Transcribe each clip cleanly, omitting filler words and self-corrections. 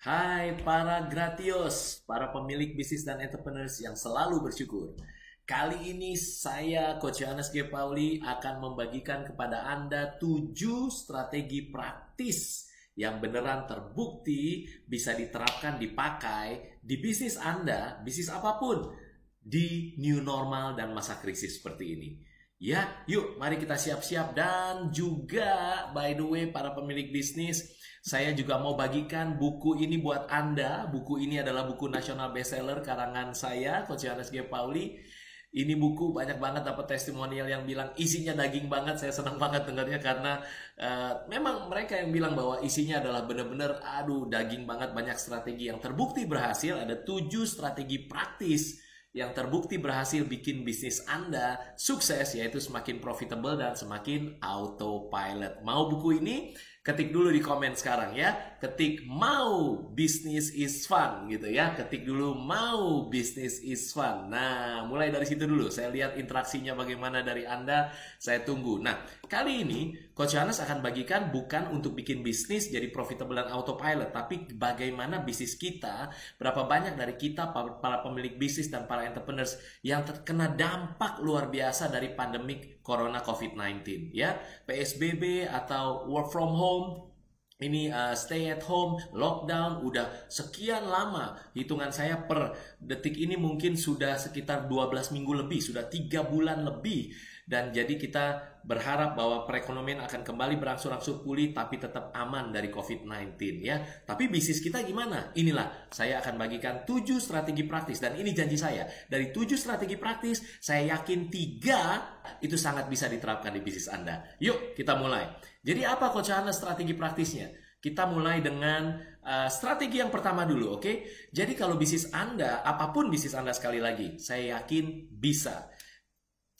Hai para gratios, para pemilik bisnis dan entrepreneurs yang selalu bersyukur. Kali ini saya, Coach Yohanes G. Pauli, akan membagikan kepada Anda 7 strategi praktis yang beneran terbukti bisa diterapkan, dipakai di bisnis Anda, bisnis apapun, di new normal dan masa krisis seperti ini. Ya, yuk mari kita siap-siap. Dan juga by the way para pemilik bisnis, saya juga mau bagikan buku ini buat Anda. Buku ini adalah buku nasional bestseller karangan saya, Coach Yohanes G. Pauli. Ini buku banyak banget dapat testimonial yang bilang isinya daging banget. Saya senang banget dengarnya karena memang mereka yang bilang bahwa isinya adalah benar-benar aduh daging banget, banyak strategi yang terbukti berhasil. Ada 7 strategi praktis yang terbukti berhasil bikin bisnis Anda sukses, yaitu semakin profitable dan semakin autopilot. Mau buku ini? Ketik dulu di komen sekarang ya. Ketik mau business is fun gitu ya. Ketik dulu mau business is fun. Nah, mulai dari situ dulu. Saya lihat interaksinya bagaimana dari Anda. Saya tunggu. Nah, kali ini Coach Yohanes akan bagikan bukan untuk bikin bisnis jadi profitable dan autopilot, tapi bagaimana bisnis kita, berapa banyak dari kita para pemilik bisnis dan para entrepreneurs yang terkena dampak luar biasa dari pandemik Corona COVID-19 ya. PSBB atau work from home, ini stay at home, lockdown udah sekian lama. Hitungan saya per detik ini mungkin sudah sekitar 12 minggu lebih, sudah 3 bulan lebih. Dan jadi kita berharap bahwa perekonomian akan kembali berangsur-angsur pulih tapi tetap aman dari COVID-19 ya. Tapi bisnis kita gimana? Inilah saya akan bagikan 7 strategi praktis dan ini janji saya. Dari 7 strategi praktis, saya yakin 3 itu sangat bisa diterapkan di bisnis Anda. Yuk kita mulai. Jadi apa Coach Yohanes strategi praktisnya? Kita mulai dengan strategi yang pertama dulu, oke? Jadi kalau bisnis Anda, apapun bisnis Anda sekali lagi, saya yakin bisa.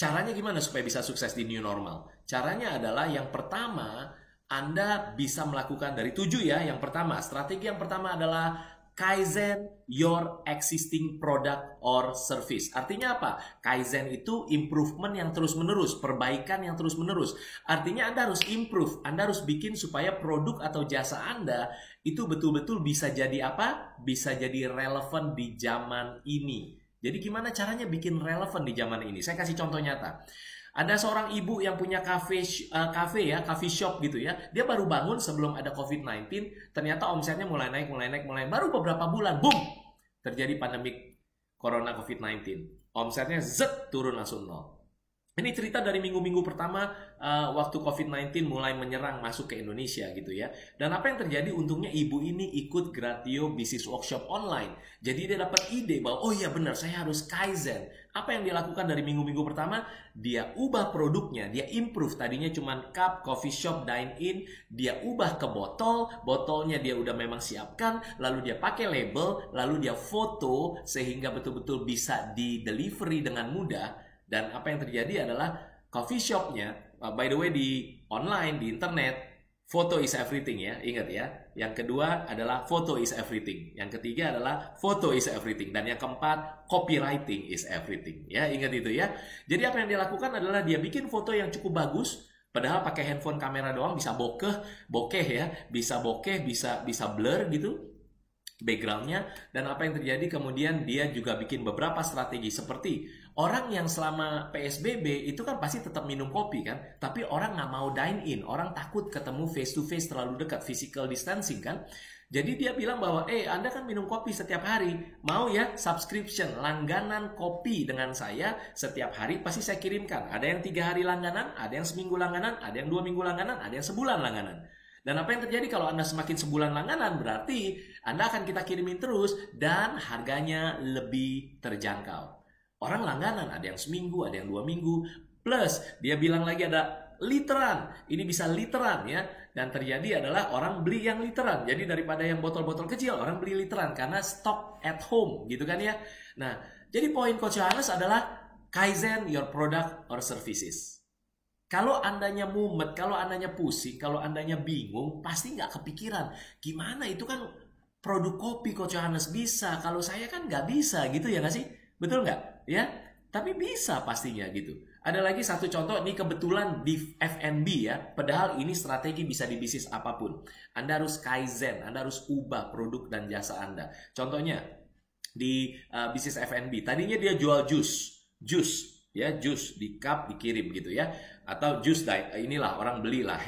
Caranya gimana supaya bisa sukses di new normal? Caranya adalah yang pertama, Anda bisa melakukan dari 7 ya. Yang pertama, strategi yang pertama adalah Kaizen your existing product or service. Artinya apa? Kaizen itu improvement yang terus-menerus, perbaikan yang terus-menerus. Artinya Anda harus improve, Anda harus bikin supaya produk atau jasa Anda itu betul-betul bisa jadi apa? Bisa jadi relevan di zaman ini. Jadi gimana caranya bikin relevan di zaman ini? Saya kasih contoh nyata. Ada seorang ibu yang punya coffee shop gitu ya. Dia baru bangun sebelum ada COVID-19, ternyata omsetnya mulai naik, baru beberapa bulan, boom, terjadi pandemik Corona COVID-19. Omsetnya turun langsung nol. Ini cerita dari minggu-minggu pertama waktu COVID-19 mulai menyerang masuk ke Indonesia gitu ya. Dan apa yang terjadi? Untungnya ibu ini ikut Gratio Business Workshop online. Jadi dia dapat ide bahwa oh iya benar saya harus Kaizen. Apa yang dia lakukan dari minggu-minggu pertama? Dia ubah produknya, dia improve. Tadinya cuma cup, coffee shop, dine in. Dia ubah ke botol, botolnya dia udah memang siapkan. Lalu dia pakai label, lalu dia foto sehingga betul-betul bisa di delivery dengan mudah. Dan apa yang terjadi adalah coffee shopnya, by the way di online, di internet, foto is everything ya, ingat ya. Yang kedua adalah foto is everything. Yang ketiga adalah foto is everything. Dan yang keempat, copywriting is everything. Ya, ingat itu ya. Jadi apa yang dia lakukan adalah dia bikin foto yang cukup bagus. Padahal pakai handphone kamera doang bisa bokeh ya, bisa bokeh, bisa blur gitu backgroundnya. Dan apa yang terjadi kemudian dia juga bikin beberapa strategi seperti orang yang selama PSBB itu kan pasti tetap minum kopi kan, tapi orang nggak mau dine in, orang takut ketemu face to face terlalu dekat, physical distancing kan. Jadi dia bilang bahwa Anda kan minum kopi setiap hari, mau ya subscription langganan kopi dengan saya setiap hari pasti saya kirimkan. Ada yang 3 hari langganan, ada yang seminggu langganan, ada yang 2 minggu langganan, ada yang sebulan langganan. Dan apa yang terjadi kalau Anda semakin sebulan langganan, berarti Anda akan kita kirimin terus dan harganya lebih terjangkau. Orang langganan, ada yang seminggu, ada yang 2 minggu. Plus, dia bilang lagi ada literan. Ini bisa literan ya. Dan terjadi adalah orang beli yang literan. Jadi daripada yang botol-botol kecil, orang beli literan. Karena stock at home gitu kan ya. Nah, jadi poin Coach Yohanes adalah Kaizen your product or services. Kalau andanya mumet, kalau andanya pusing, kalau andanya bingung, pasti nggak kepikiran. Gimana itu kan produk kopi Coach Yohanes bisa, kalau saya kan nggak bisa gitu ya nggak sih? Betul nggak? Ya. Tapi bisa pastinya gitu. Ada lagi satu contoh, ini kebetulan di F&B ya. Padahal ini strategi bisa di bisnis apapun. Anda harus kaizen, Anda harus ubah produk dan jasa Anda. Contohnya di bisnis F&B, tadinya dia jual jus ya, jus di cup dikirim gitu ya, atau jus inilah orang belilah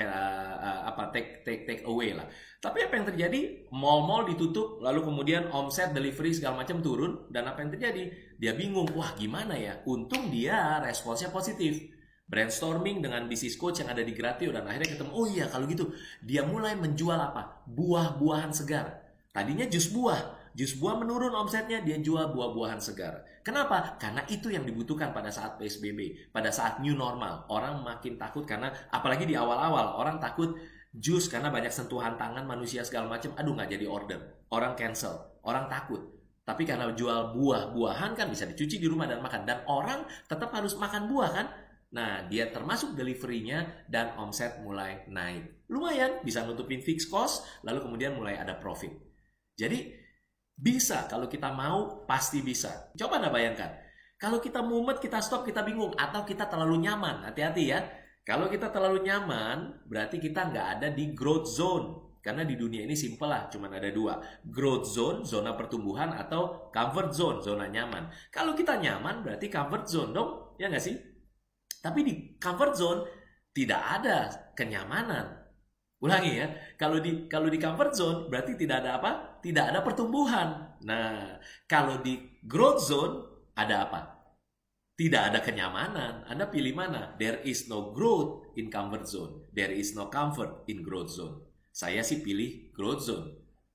take away lah. Tapi apa yang terjadi? Mall-mall ditutup, lalu kemudian omset delivery segala macam turun, dan apa yang terjadi? Dia bingung, wah gimana ya? Untung dia responsnya positif. Brainstorming dengan bisnis coach yang ada di Gratio, dan akhirnya ketemu, oh iya kalau gitu dia mulai menjual apa? Buah-buahan segar. Tadinya jus buah menurun omsetnya, dia jual buah-buahan segar. Kenapa? Karena itu yang dibutuhkan pada saat PSBB, pada saat new normal. Orang makin takut karena, apalagi di awal-awal, orang takut jus karena banyak sentuhan tangan manusia segala macam. Aduh nggak jadi order, orang cancel, orang takut. Tapi karena jual buah-buahan kan bisa dicuci di rumah dan makan, dan orang tetap harus makan buah kan. Nah, dia termasuk deliverynya dan omset mulai naik. Lumayan, bisa nutupin fixed cost, lalu kemudian mulai ada profit. Jadi bisa, kalau kita mau pasti bisa. Coba Anda bayangkan, kalau kita mumet, kita stop, kita bingung, atau kita terlalu nyaman. Hati-hati ya. Kalau kita terlalu nyaman, berarti kita nggak ada di growth zone. Karena di dunia ini simple lah, cuma ada dua. Growth zone, zona pertumbuhan, atau comfort zone, zona nyaman. Kalau kita nyaman, berarti comfort zone dong, ya nggak sih? Tapi di comfort zone, tidak ada kenyamanan. Ulangi ya, kalau di comfort zone, berarti tidak ada apa? Tidak ada pertumbuhan. Nah, kalau di growth zone, ada apa? Tidak ada kenyamanan. Anda pilih mana? There is no growth in comfort zone. There is no comfort in growth zone. Saya sih pilih growth zone.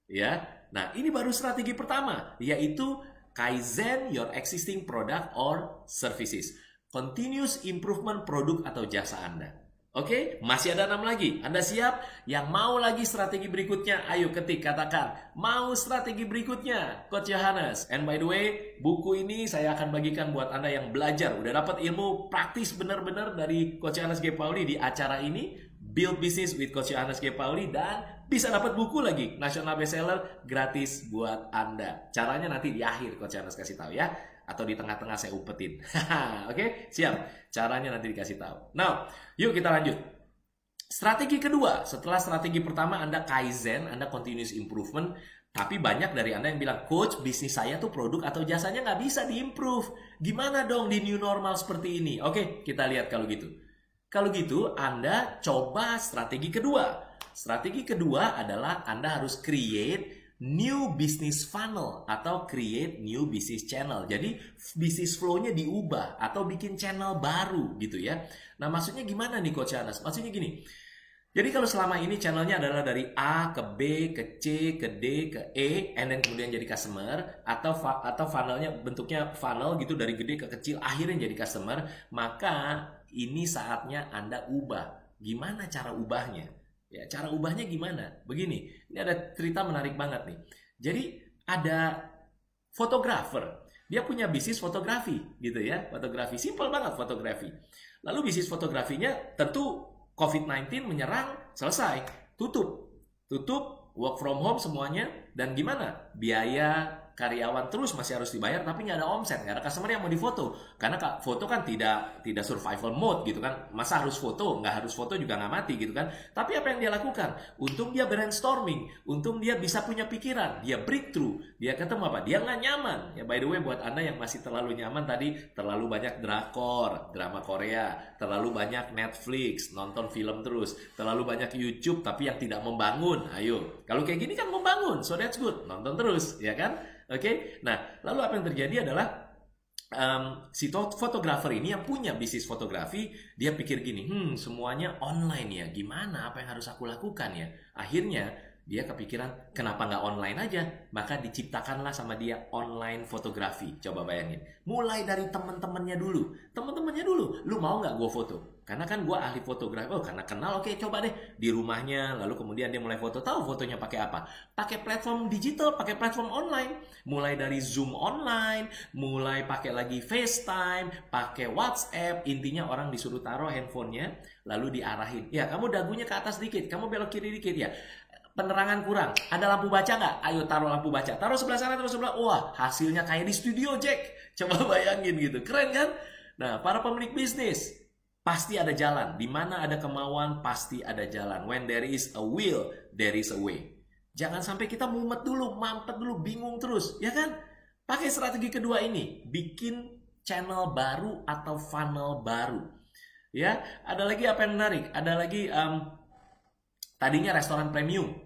Ya. Nah, ini baru strategi pertama, yaitu kaizen your existing product or services. Continuous improvement produk atau jasa Anda. Oke, masih ada 6 lagi. Anda siap? Yang mau lagi strategi berikutnya, ayo ketik, katakan, mau strategi berikutnya, Coach Johannes. And by the way, buku ini saya akan bagikan buat Anda yang belajar, udah dapat ilmu praktis benar-benar dari Coach Johannes G. Pauli di acara ini, Build Business with Coach Johannes G. Pauli, dan bisa dapat buku lagi, national bestseller, gratis buat Anda. Caranya nanti di akhir Coach Johannes kasih tahu ya. Atau di tengah-tengah saya umpetin. Oke, siap. Caranya nanti dikasih tahu. Now, yuk kita lanjut. Strategi kedua, setelah strategi pertama Anda kaizen, Anda continuous improvement, tapi banyak dari Anda yang bilang, Coach, bisnis saya tuh produk atau jasanya nggak bisa diimprove. Gimana dong di new normal seperti ini? Oke, kita lihat kalau gitu. Kalau gitu, Anda coba strategi kedua. Strategi kedua adalah Anda harus create new business funnel atau create new business channel. Jadi business flow-nya diubah atau bikin channel baru gitu ya. Nah, maksudnya gimana nih Coach Johannes? Maksudnya gini. Jadi kalau selama ini channelnya adalah dari A ke B ke C ke D ke E, and then kemudian jadi customer, atau funnelnya bentuknya funnel gitu dari gede ke kecil akhirnya jadi customer, maka ini saatnya Anda ubah. Gimana cara ubahnya? Ya, cara ubahnya gimana? Begini, ini ada cerita menarik banget nih. Jadi ada fotografer, dia punya bisnis fotografi gitu ya, fotografi, simple banget fotografi. Lalu bisnis fotografinya tentu COVID-19 menyerang, selesai, tutup, work from home semuanya, dan gimana? Biaya karyawan terus masih harus dibayar, tapi nggak ada omset, nggak ada customer yang mau difoto, karena foto kan tidak survival mode gitu kan, masa harus foto, nggak harus foto juga nggak mati gitu kan. Tapi apa yang dia lakukan? Untung dia brainstorming, untung dia bisa punya pikiran, dia breakthrough, dia ketemu apa? Dia nggak nyaman. Ya by the way, buat Anda yang masih terlalu nyaman tadi, terlalu banyak drakor, drama Korea, terlalu banyak Netflix, nonton film terus, terlalu banyak YouTube tapi yang tidak membangun. Ayo, kalau kayak gini kan membangun, so that's good, nonton terus, ya kan? Oke, nah lalu apa yang terjadi adalah si fotografer ini yang punya bisnis fotografi, dia pikir gini, semuanya online ya, gimana, apa yang harus aku lakukan ya? Akhirnya dia kepikiran, kenapa nggak online aja? Maka diciptakanlah sama dia online fotografi. Coba bayangin, mulai dari teman-temannya dulu, lu mau nggak gue foto? Karena kan gue ahli fotografi, karena kenal, oke, coba deh di rumahnya, lalu kemudian dia mulai foto, tahu fotonya pakai apa? Pakai platform digital, pakai platform online, mulai dari Zoom online, mulai pakai lagi FaceTime, pakai WhatsApp, intinya orang disuruh taruh handphonenya, lalu diarahin, ya kamu dagunya ke atas dikit, kamu belok kiri dikit ya. penerangan kurang. Ada lampu baca nggak? Ayo taruh lampu baca. Taruh sebelah sana, taruh sebelah. Wah, hasilnya kayak di studio, Jack. Coba bayangin gitu. Keren kan? Nah, para pemilik bisnis, pasti ada jalan. Di mana ada kemauan, pasti ada jalan. When there is a will, there is a way. Jangan sampai kita mumet dulu, mampet dulu, bingung terus. Ya kan? Pakai strategi kedua ini. Bikin channel baru atau funnel baru. Ya, ada lagi apa yang menarik? Ada lagi tadinya restoran premium.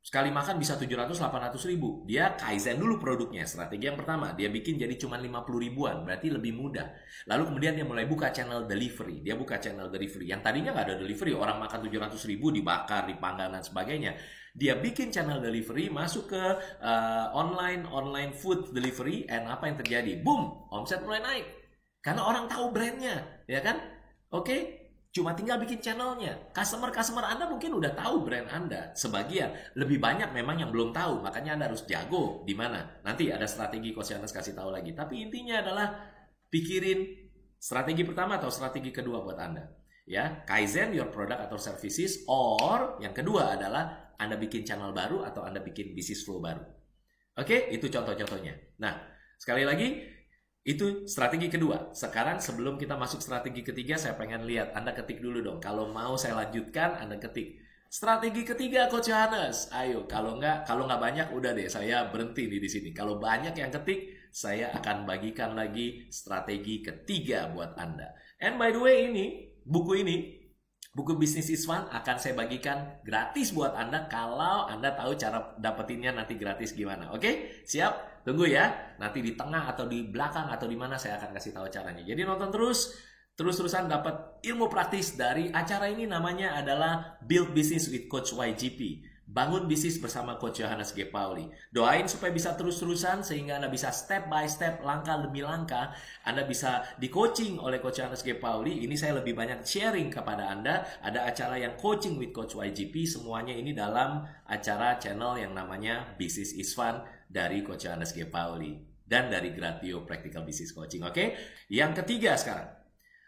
Sekali makan bisa 700-800 ribu. Dia kaizen dulu produknya. Strategi yang pertama, dia bikin jadi cuma 50 ribuan. Berarti lebih mudah. Lalu kemudian dia mulai buka channel delivery. Dia buka channel delivery. Yang tadinya nggak ada delivery. Orang makan 700 ribu, dibakar, dipanggang, dan sebagainya. Dia bikin channel delivery, masuk ke online food delivery. And apa yang terjadi? Boom! Omset mulai naik. Karena orang tahu brandnya. Ya kan? Oke? Cuma tinggal bikin channelnya. Customer Anda mungkin udah tahu brand Anda. Sebagian. Lebih banyak memang yang belum tahu. Makanya Anda harus jago di mana. Nanti ada strategi Coach Yohanes kasih tahu lagi. Tapi intinya adalah pikirin strategi pertama atau strategi kedua buat Anda. Ya, Kaizen your product atau services, or yang kedua adalah Anda bikin channel baru atau Anda bikin business flow baru. Oke, itu contoh-contohnya. Nah, sekali lagi, itu strategi kedua. Sekarang sebelum kita masuk strategi ketiga, saya pengen lihat. Anda ketik dulu dong. Kalau mau saya lanjutkan, Anda ketik. Strategi ketiga Coach Yohanes. Ayo, kalau nggak banyak, udah deh. Saya berhenti di sini. Kalau banyak yang ketik, saya akan bagikan lagi strategi ketiga buat Anda. And by the way, buku Business is Fun akan saya bagikan gratis buat Anda kalau Anda tahu cara dapetinnya nanti gratis gimana. Oke? Siap? Tunggu ya. Nanti di tengah atau di belakang atau di mana saya akan kasih tahu caranya. Jadi nonton terus-terusan dapat ilmu praktis dari acara ini, namanya adalah Build Business with Coach YGP. Bangun bisnis bersama Coach Yohanes G. Pauli. Doain supaya bisa terus-terusan sehingga Anda bisa step by step, langkah demi langkah. Anda bisa di coaching oleh Coach Yohanes G. Pauli. Ini saya lebih banyak sharing kepada Anda. Ada acara yang coaching with Coach YGP. Semuanya ini dalam acara channel yang namanya Business is Fun dari Coach Yohanes G. Pauli. Dan dari Gratio Practical Business Coaching. Oke? Yang ketiga sekarang.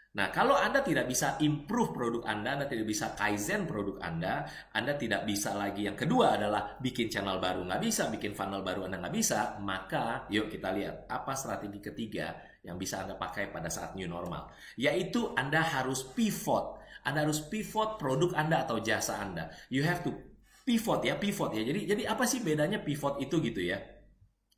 Nah, kalau Anda tidak bisa improve produk Anda tidak bisa kaizen produk Anda tidak bisa lagi. Yang kedua adalah bikin channel baru nggak bisa, bikin funnel baru Anda nggak bisa, maka yuk kita lihat apa strategi ketiga yang bisa Anda pakai pada saat new normal. Yaitu Anda harus pivot. Anda harus pivot produk Anda atau jasa Anda. You have to pivot ya. Jadi apa sih bedanya pivot itu gitu ya?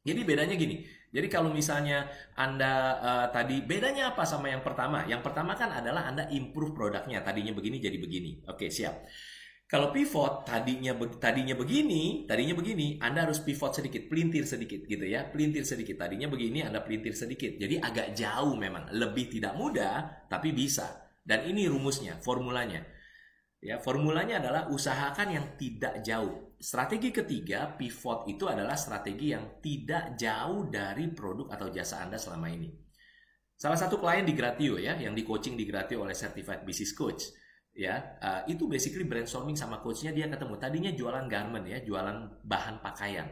Jadi bedanya gini. Jadi kalau misalnya Anda tadi bedanya apa sama yang pertama? Yang pertama kan adalah Anda improve produknya. Tadinya begini jadi begini. Oke, siap. Kalau pivot tadinya begini, Anda harus pivot sedikit, pelintir sedikit gitu ya. Pelintir sedikit. Tadinya begini, Anda pelintir sedikit. Jadi agak jauh memang, lebih tidak mudah tapi bisa. Dan ini rumusnya, formulanya. Ya, formulanya adalah usahakan yang tidak jauh. Strategi ketiga, pivot itu adalah strategi yang tidak jauh dari produk atau jasa Anda selama ini. Salah satu klien di Gratio ya, yang di coaching di Gratio oleh Certified Business Coach. Ya, itu basically brainstorming sama coachnya, dia ketemu. Tadinya jualan garment ya, jualan bahan pakaian.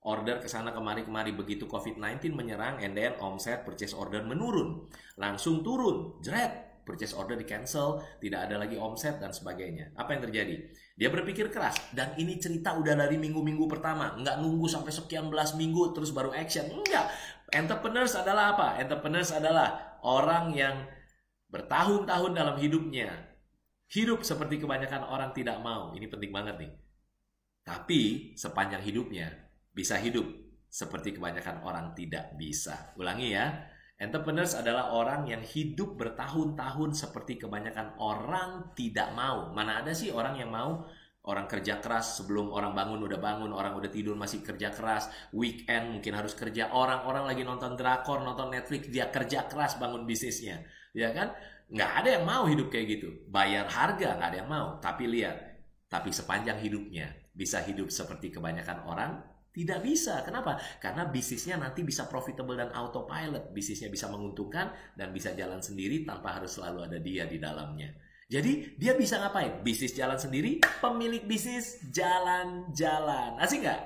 Order ke sana kemari begitu COVID-19 menyerang, and then omset purchase order menurun. Langsung turun, jret. Purchase order di cancel, tidak ada lagi omset dan sebagainya. Apa yang terjadi? Dia berpikir keras, dan ini cerita udah dari minggu-minggu pertama, nggak nunggu sampai sekian belas minggu terus baru action. Enggak. Entrepreneurs adalah apa? Entrepreneurs adalah orang yang bertahun-tahun dalam hidupnya hidup seperti kebanyakan orang tidak mau. Ini penting banget nih. Tapi sepanjang hidupnya bisa hidup seperti kebanyakan orang tidak bisa. Ulangi ya. Entrepreneurs adalah orang yang hidup bertahun-tahun seperti kebanyakan orang tidak mau. Mana ada sih orang yang mau? Orang kerja keras, sebelum orang bangun udah bangun, orang udah tidur masih kerja keras, weekend mungkin harus kerja, orang-orang lagi nonton drakor, nonton Netflix, dia kerja keras bangun bisnisnya, ya kan? Nggak ada yang mau hidup kayak gitu. Bayar harga, nggak ada yang mau. Tapi lihat, tapi sepanjang hidupnya bisa hidup seperti kebanyakan orang? Tidak bisa. Kenapa? Karena bisnisnya nanti bisa profitable dan autopilot. Bisnisnya bisa menguntungkan dan bisa jalan sendiri tanpa harus selalu ada dia di dalamnya. Jadi dia bisa ngapain? Bisnis jalan sendiri, pemilik bisnis jalan-jalan. Asik nggak?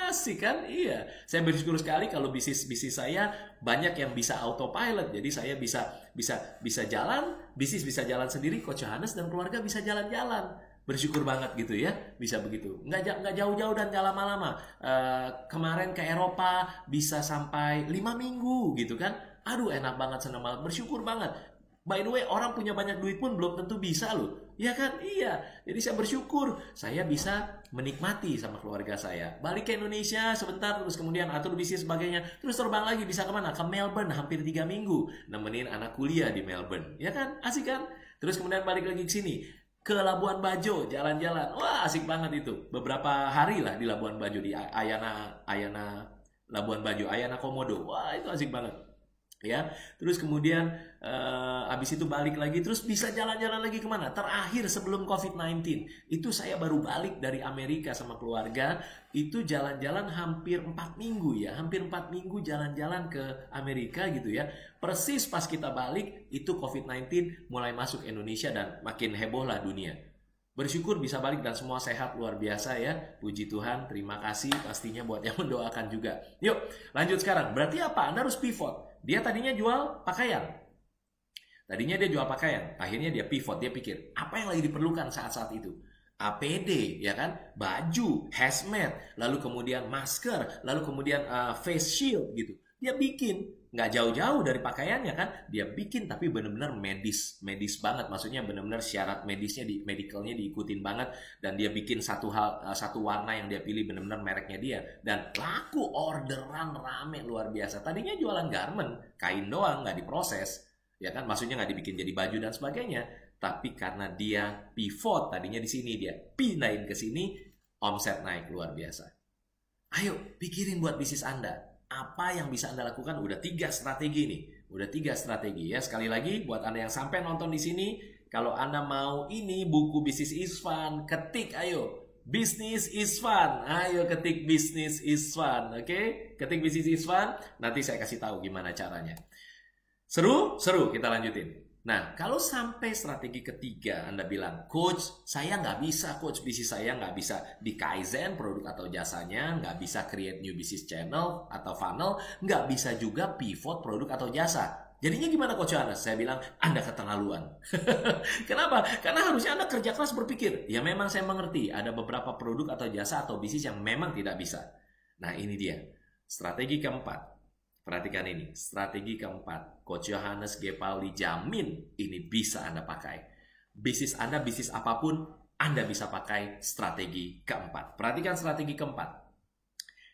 Asik kan? Iya. Saya bersyukur sekali kalau bisnis saya banyak yang bisa autopilot. Jadi saya bisa jalan, bisnis bisa jalan sendiri, Coach Yohanes dan keluarga bisa jalan-jalan. Bersyukur banget gitu ya, bisa begitu. Nggak jauh-jauh dan nggak lama-lama. Kemarin ke Eropa bisa sampai 5 minggu gitu kan. Aduh enak banget, senang banget, bersyukur banget. By the way, orang punya banyak duit pun belum tentu bisa loh. Ya kan? Iya. Jadi saya bersyukur saya bisa menikmati sama keluarga saya. Balik ke Indonesia sebentar, terus kemudian atur bisnis sebagainya. Terus terbang lagi, bisa kemana? Ke Melbourne hampir 3 minggu. Nemenin anak kuliah di Melbourne. Ya kan? Asik kan? Terus kemudian balik lagi ke sini. Ke Labuan Bajo, jalan-jalan. Wah asik banget itu. Beberapa hari lah di Labuan Bajo, di Ayana Labuan Bajo, Ayana Komodo. Wah itu asik banget. Ya, terus kemudian abis itu balik lagi, terus bisa jalan-jalan lagi kemana? Terakhir sebelum COVID-19 itu saya baru balik dari Amerika sama keluarga, itu jalan-jalan hampir 4 minggu ya, hampir 4 minggu jalan-jalan ke Amerika gitu ya. Persis pas kita balik itu COVID-19 mulai masuk Indonesia dan makin heboh lah dunia. Bersyukur bisa balik dan semua sehat, luar biasa ya. Puji Tuhan, terima kasih pastinya buat yang mendoakan juga. Yuk, lanjut sekarang. Berarti apa? Anda harus pivot. Dia tadinya jual pakaian. Tadinya dia jual pakaian. Akhirnya dia pivot, dia pikir, apa yang lagi diperlukan saat-saat itu? APD, ya kan? Baju, hazmat, lalu kemudian masker, lalu kemudian face shield gitu. Dia bikin. Nggak jauh-jauh dari pakaiannya kan, dia bikin tapi benar-benar medis banget, maksudnya benar-benar syarat medisnya medicalnya diikutin banget, dan dia bikin satu warna yang dia pilih benar-benar mereknya dia, dan laku, orderan rame luar biasa. Tadinya jualan garment, kain doang, nggak diproses, ya kan, maksudnya nggak dibikin jadi baju dan sebagainya, tapi karena dia pivot, tadinya di sini dia pindahin ke sini, omset naik luar biasa. Ayo pikirin buat bisnis Anda. Apa yang bisa Anda lakukan? Udah 3 strategi nih. Udah 3 strategi ya. Sekali lagi buat Anda yang sampai nonton di sini, kalau Anda mau ini buku Business is Fun, ketik ayo. Business is Fun. Ayo ketik Business is Fun, oke? Ketik Business is Fun, nanti saya kasih tahu gimana caranya. Seru? Seru, kita lanjutin. Nah, kalau sampai strategi ketiga Anda bilang, Coach, saya nggak bisa, Coach, bisnis saya nggak bisa di Kaizen produk atau jasanya, nggak bisa create new business channel atau funnel, nggak bisa juga pivot produk atau jasa. Jadinya gimana Coach Yohanes? Saya bilang, Anda keterlaluan. Kenapa? Karena harusnya Anda kerja keras berpikir. Ya memang saya mengerti, ada beberapa produk atau jasa atau bisnis yang memang tidak bisa. Nah ini dia, strategi keempat. Perhatikan ini, strategi keempat. Coach Yohanes G. Pauli jamin ini bisa Anda pakai. Bisnis Anda, bisnis apapun, Anda bisa pakai strategi keempat. Perhatikan strategi keempat.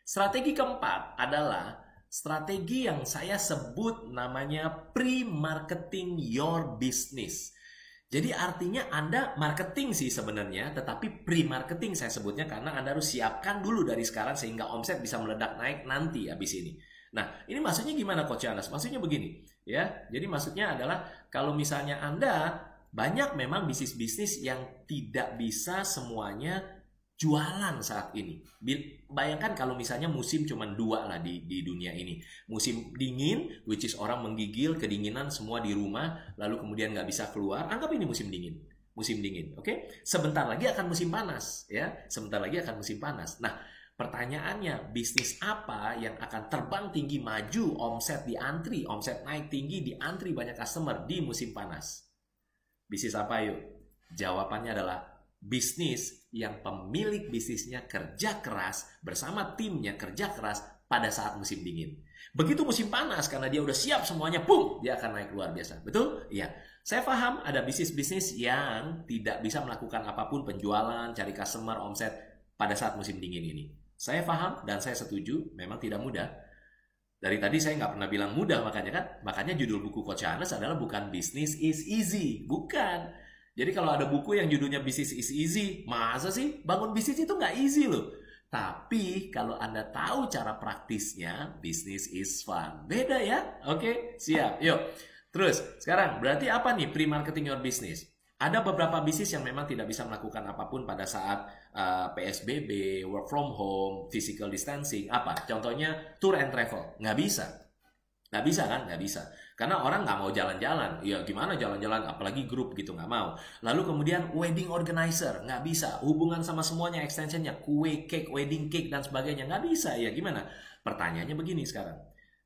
Strategi keempat adalah strategi yang saya sebut namanya pre-marketing your business. Jadi artinya Anda marketing sih sebenarnya, tetapi pre-marketing saya sebutnya karena Anda harus siapkan dulu dari sekarang sehingga omset bisa meledak naik nanti habis ini. Nah, ini maksudnya gimana Coach Yohanes? Maksudnya begini, ya. Jadi maksudnya adalah kalau misalnya Anda banyak memang bisnis-bisnis yang tidak bisa semuanya jualan saat ini. Bayangkan kalau misalnya musim cuma 2 lah di dunia ini. Musim dingin, which is orang menggigil, kedinginan semua di rumah, lalu kemudian nggak bisa keluar. Anggap ini musim dingin. Musim dingin, oke? Sebentar lagi akan musim panas, ya. Sebentar lagi akan musim panas. Nah, pertanyaannya, bisnis apa yang akan terbang tinggi, maju, omset diantri, omset naik tinggi, diantri banyak customer di musim panas? Bisnis apa yuk? Jawabannya adalah bisnis yang pemilik bisnisnya kerja keras bersama timnya kerja keras pada saat musim dingin. Begitu musim panas karena dia udah siap semuanya, boom, dia akan naik luar biasa. Betul? Iya. Saya paham ada bisnis-bisnis yang tidak bisa melakukan apapun, penjualan, cari customer, omset pada saat musim dingin ini. Saya paham dan saya setuju, memang tidak mudah. Dari tadi saya nggak pernah bilang mudah, makanya judul buku Coach Yohanes adalah bukan Business is Easy, bukan. Jadi kalau ada buku yang judulnya Business is Easy, masa sih bangun bisnis itu nggak easy loh. Tapi kalau Anda tahu cara praktisnya, Business is Fun. Beda ya? Oke, siap. Yuk. Terus, sekarang berarti apa nih pre-marketing your business? Ada beberapa bisnis yang memang tidak bisa melakukan apapun pada saat PSBB, work from home, physical distancing. Apa? Contohnya tour and travel. Nggak bisa. Nggak bisa kan? Nggak bisa. Karena orang nggak mau jalan-jalan. Ya gimana jalan-jalan? Apalagi grup gitu, nggak mau. Lalu kemudian wedding organizer. Nggak bisa. Hubungan sama semuanya, extensionnya. Kue, cake, wedding cake, dan sebagainya. Nggak bisa. Ya gimana? Pertanyaannya begini sekarang.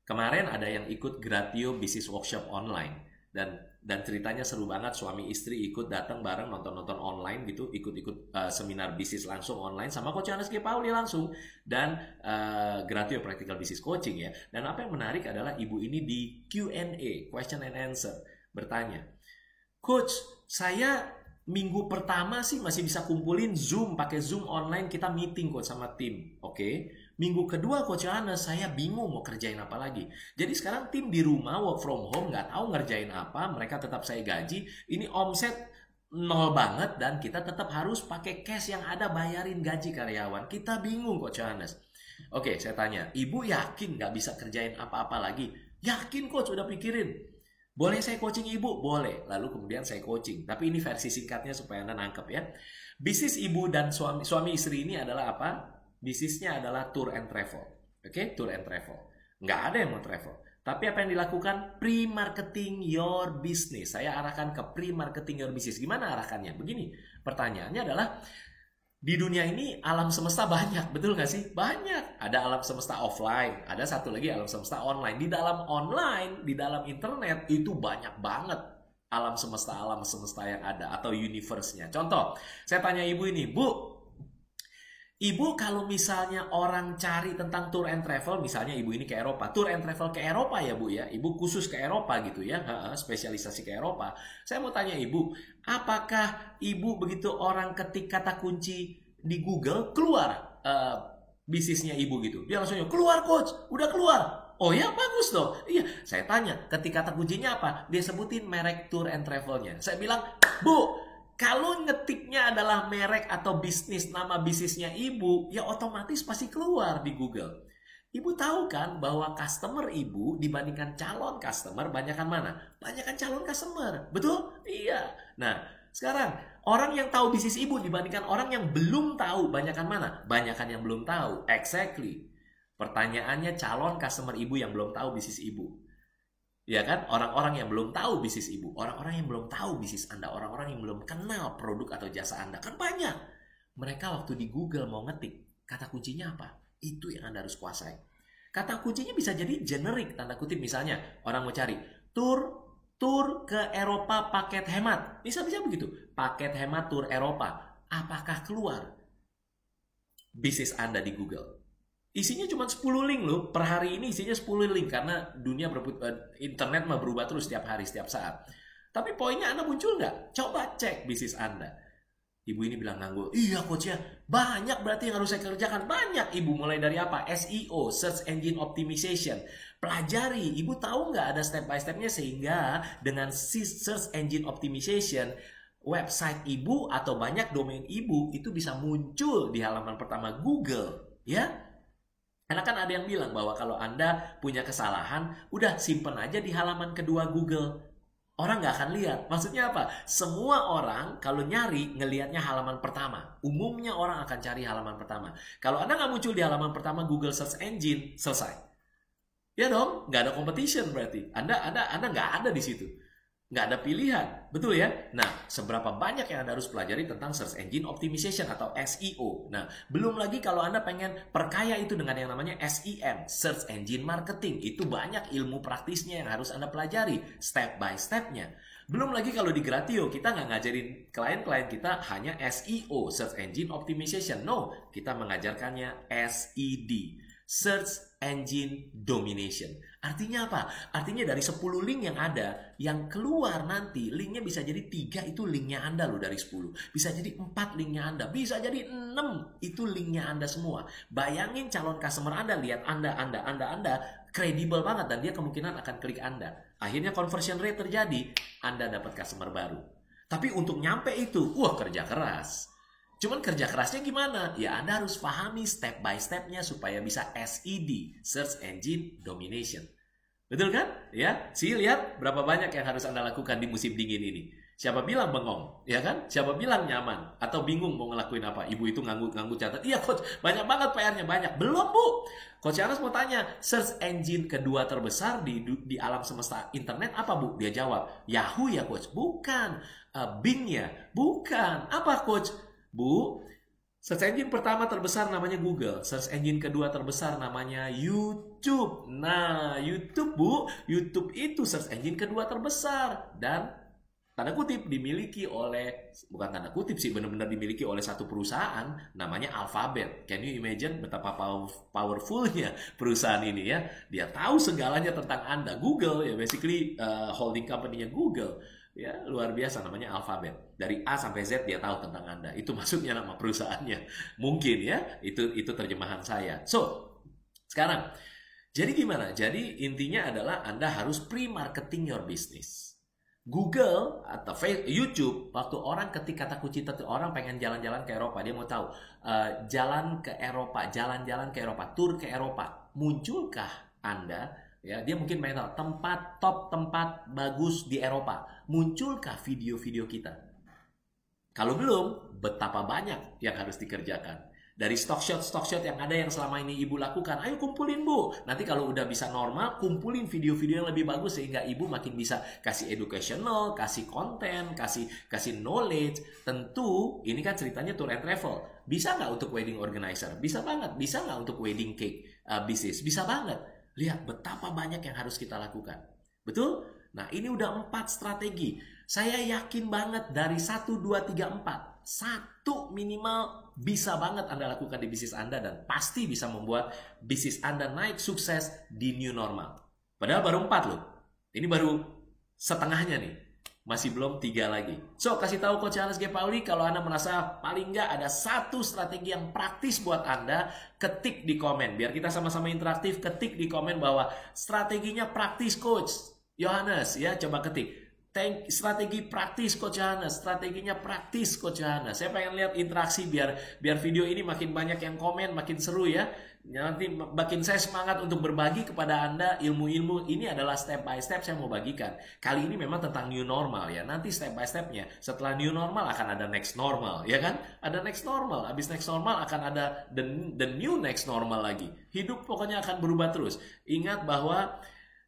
Kemarin ada yang ikut Gratio Business Workshop online. Dan ceritanya seru banget, suami istri ikut datang bareng nonton online gitu, ikut seminar bisnis langsung online sama Coach Yohanes G. Pauli langsung, dan Gratio Practical Business Coaching ya. Dan apa yang menarik adalah ibu ini di Q&A, question and answer, bertanya, Coach, saya minggu pertama sih masih bisa kumpulin Zoom, pakai Zoom online, kita meeting Coach sama tim. Oke. Minggu kedua Coach Yohanes, saya bingung mau kerjain apa lagi. Jadi sekarang tim di rumah work from home, nggak tahu ngerjain apa, mereka tetap saya gaji. Ini omset nol banget dan kita tetap harus pakai cash yang ada bayarin gaji karyawan. Kita bingung Coach Yohanes. Oke, saya tanya, ibu yakin nggak bisa kerjain apa-apa lagi? Yakin Coach, udah pikirin. Boleh saya coaching ibu? Boleh. Lalu kemudian saya coaching. Tapi ini versi singkatnya supaya Anda nangkep ya. Bisnis ibu dan suami istri ini adalah apa? Bisnisnya adalah tour and travel. Oke, tour and travel. Nggak ada yang mau travel. Tapi apa yang dilakukan? Pre-marketing your business. Saya arahkan ke pre-marketing your business. Gimana arahkannya? Begini, pertanyaannya adalah, di dunia ini alam semesta banyak, betul nggak sih? Banyak. Ada alam semesta offline, ada satu lagi alam semesta online. Di dalam online, di dalam internet, itu banyak banget alam semesta yang ada, atau universe-nya. Contoh, saya tanya ibu ini, Bu, ibu kalau misalnya orang cari tentang tour and travel, misalnya ibu ini ke Eropa, tour and travel ke Eropa ya Bu ya, ibu khusus ke Eropa gitu ya, spesialisasi ke Eropa. Saya mau tanya ibu, apakah ibu begitu orang ketik kata kunci di Google, keluar bisnisnya ibu gitu? Dia langsung keluar Coach, udah keluar. Oh ya, bagus dong. Iya, saya tanya, ketik kata kuncinya apa? Dia sebutin merek tour and travelnya. Saya bilang, Bu, kalau ngetiknya adalah merek atau bisnis, nama bisnisnya ibu, ya otomatis pasti keluar di Google. Ibu tahu kan bahwa customer ibu dibandingkan calon customer, banyakan mana? Banyakan calon customer, betul? Iya. Nah, sekarang orang yang tahu bisnis ibu dibandingkan orang yang belum tahu, banyakan mana? Banyakan yang belum tahu. Exactly. Pertanyaannya, calon customer ibu yang belum tahu bisnis ibu. Ya kan? Orang-orang yang belum tahu bisnis ibu, orang-orang yang belum tahu bisnis Anda, orang-orang yang belum kenal produk atau jasa Anda, kan banyak. Mereka waktu di Google mau ngetik, kata kuncinya apa? Itu yang Anda harus kuasai. Kata kuncinya bisa jadi generik, tanda kutip, misalnya orang mau cari tour ke Eropa paket hemat. Bisa begitu. Paket hemat tour Eropa. Apakah keluar bisnis Anda di Google? Isinya cuma 10 link loh. Per hari ini isinya 10 link. Karena dunia internet mah berubah terus setiap hari, setiap saat. Tapi poinnya Anda muncul nggak? Coba cek bisnis Anda. Ibu ini bilang nganggur. Iya Coach ya, banyak berarti yang harus saya kerjakan. Banyak ibu, mulai dari apa? SEO, Search Engine Optimization. Pelajari, ibu tahu nggak ada step by stepnya, sehingga dengan Search Engine Optimization, website ibu atau banyak domain ibu itu bisa muncul di halaman pertama Google. Ya, karena kan ada yang bilang bahwa kalau Anda punya kesalahan, udah simpen aja di halaman kedua Google. Orang nggak akan lihat. Maksudnya apa? Semua orang kalau nyari ngelihatnya halaman pertama. Umumnya orang akan cari halaman pertama. Kalau Anda nggak muncul di halaman pertama Google Search Engine, selesai. Ya dong, nggak ada competition berarti. Anda nggak ada di situ. Nggak ada pilihan, betul ya? Nah, seberapa banyak yang Anda harus pelajari tentang Search Engine Optimization atau SEO. Nah, belum lagi kalau Anda pengen perkaya itu dengan yang namanya SEM, Search Engine Marketing. Itu banyak ilmu praktisnya yang harus Anda pelajari, step by step-nya. Belum lagi kalau di Gratio, kita nggak ngajarin klien-klien kita hanya SEO, Search Engine Optimization. No, kita mengajarkannya SED, Search Engine Domination. Artinya apa? Artinya dari 10 link yang ada, yang keluar nanti linknya bisa jadi 3 itu linknya Anda loh dari 10. Bisa jadi 4 linknya Anda. Bisa jadi 6 itu linknya Anda semua. Bayangin calon customer Anda, lihat Anda kredibel banget dan dia kemungkinan akan klik Anda. Akhirnya conversion rate terjadi, Anda dapat customer baru. Tapi untuk nyampe itu, kerja keras. Cuman kerja kerasnya gimana? Ya Anda harus pahami step by step-nya supaya bisa SED, Search Engine Domination. Betul kan? Ya, lihat berapa banyak yang harus Anda lakukan di musim dingin ini. Siapa bilang bengong? Ya kan? Siapa bilang nyaman? Atau bingung mau ngelakuin apa? Ibu itu nganggu catat. Iya Coach, banyak banget PR-nya, banyak. Belum Bu. Coach Yohanes mau tanya, search engine kedua terbesar di alam semesta internet apa Bu? Dia jawab, Yahoo ya Coach? Bukan. Bing ya? Bukan. Apa Coach? Bu, Search engine pertama terbesar namanya Google. Search engine kedua terbesar namanya YouTube. Nah, YouTube, Bu. YouTube itu search engine kedua terbesar. Dan tanda kutip dimiliki oleh, bukan tanda kutip sih, benar-benar dimiliki oleh satu perusahaan namanya Alphabet. Can you imagine betapa powerfulnya perusahaan ini ya? Dia tahu segalanya tentang Anda. Google ya basically holding company-nya Google. Ya, luar biasa namanya Alphabet. Dari A sampai Z dia tahu tentang Anda. Itu maksudnya nama perusahaannya. Mungkin ya, itu terjemahan saya. So, sekarang jadi gimana? Jadi intinya adalah Anda harus pre-marketing your business. Google atau YouTube, waktu orang ketik kata kunci orang pengen jalan-jalan ke Eropa, dia mau tahu jalan ke Eropa, jalan-jalan ke Eropa, tur ke Eropa, munculkah Anda? Ya, dia mungkin pengen tahu top tempat bagus di Eropa. Munculkah video-video kita? Kalau belum, betapa banyak yang harus dikerjakan. Dari stock shot yang ada yang selama ini Ibu lakukan, ayo kumpulin Bu. Nanti kalau udah bisa normal, kumpulin video-video yang lebih bagus sehingga Ibu makin bisa kasih educational, kasih konten, kasih knowledge. Tentu ini kan ceritanya tour and travel. Bisa nggak untuk wedding organizer? Bisa banget. Bisa nggak untuk wedding cake business? Bisa banget. Lihat betapa banyak yang harus kita lakukan. Betul? Nah, ini udah 4 strategi. Saya yakin banget dari 1, 2, 3, 4. 1 minimal bisa banget Anda lakukan di bisnis Anda dan pasti bisa membuat bisnis Anda naik sukses di new normal. Padahal baru 4 loh. Ini baru setengahnya nih. Masih belum 3 lagi. So, kasih tahu Coach Johannes G. Pauli kalau Anda merasa paling nggak ada 1 strategi yang praktis buat Anda, ketik di komen. Biar kita sama-sama interaktif, ketik di komen bahwa strateginya praktis Coach Johannes. Ya, coba ketik. Strategi praktis Coach Johannes, strateginya praktis Coach Johannes. Saya pengen lihat interaksi biar video ini makin banyak yang komen, makin seru ya. Nanti makin saya semangat untuk berbagi kepada Anda ilmu-ilmu. Ini adalah step by step saya mau bagikan. Kali ini memang tentang new normal ya. Nanti step by stepnya. Setelah new normal akan ada next normal, ya kan? Ada next normal. Habis next normal akan ada the new next normal lagi. Hidup pokoknya akan berubah terus. Ingat bahwa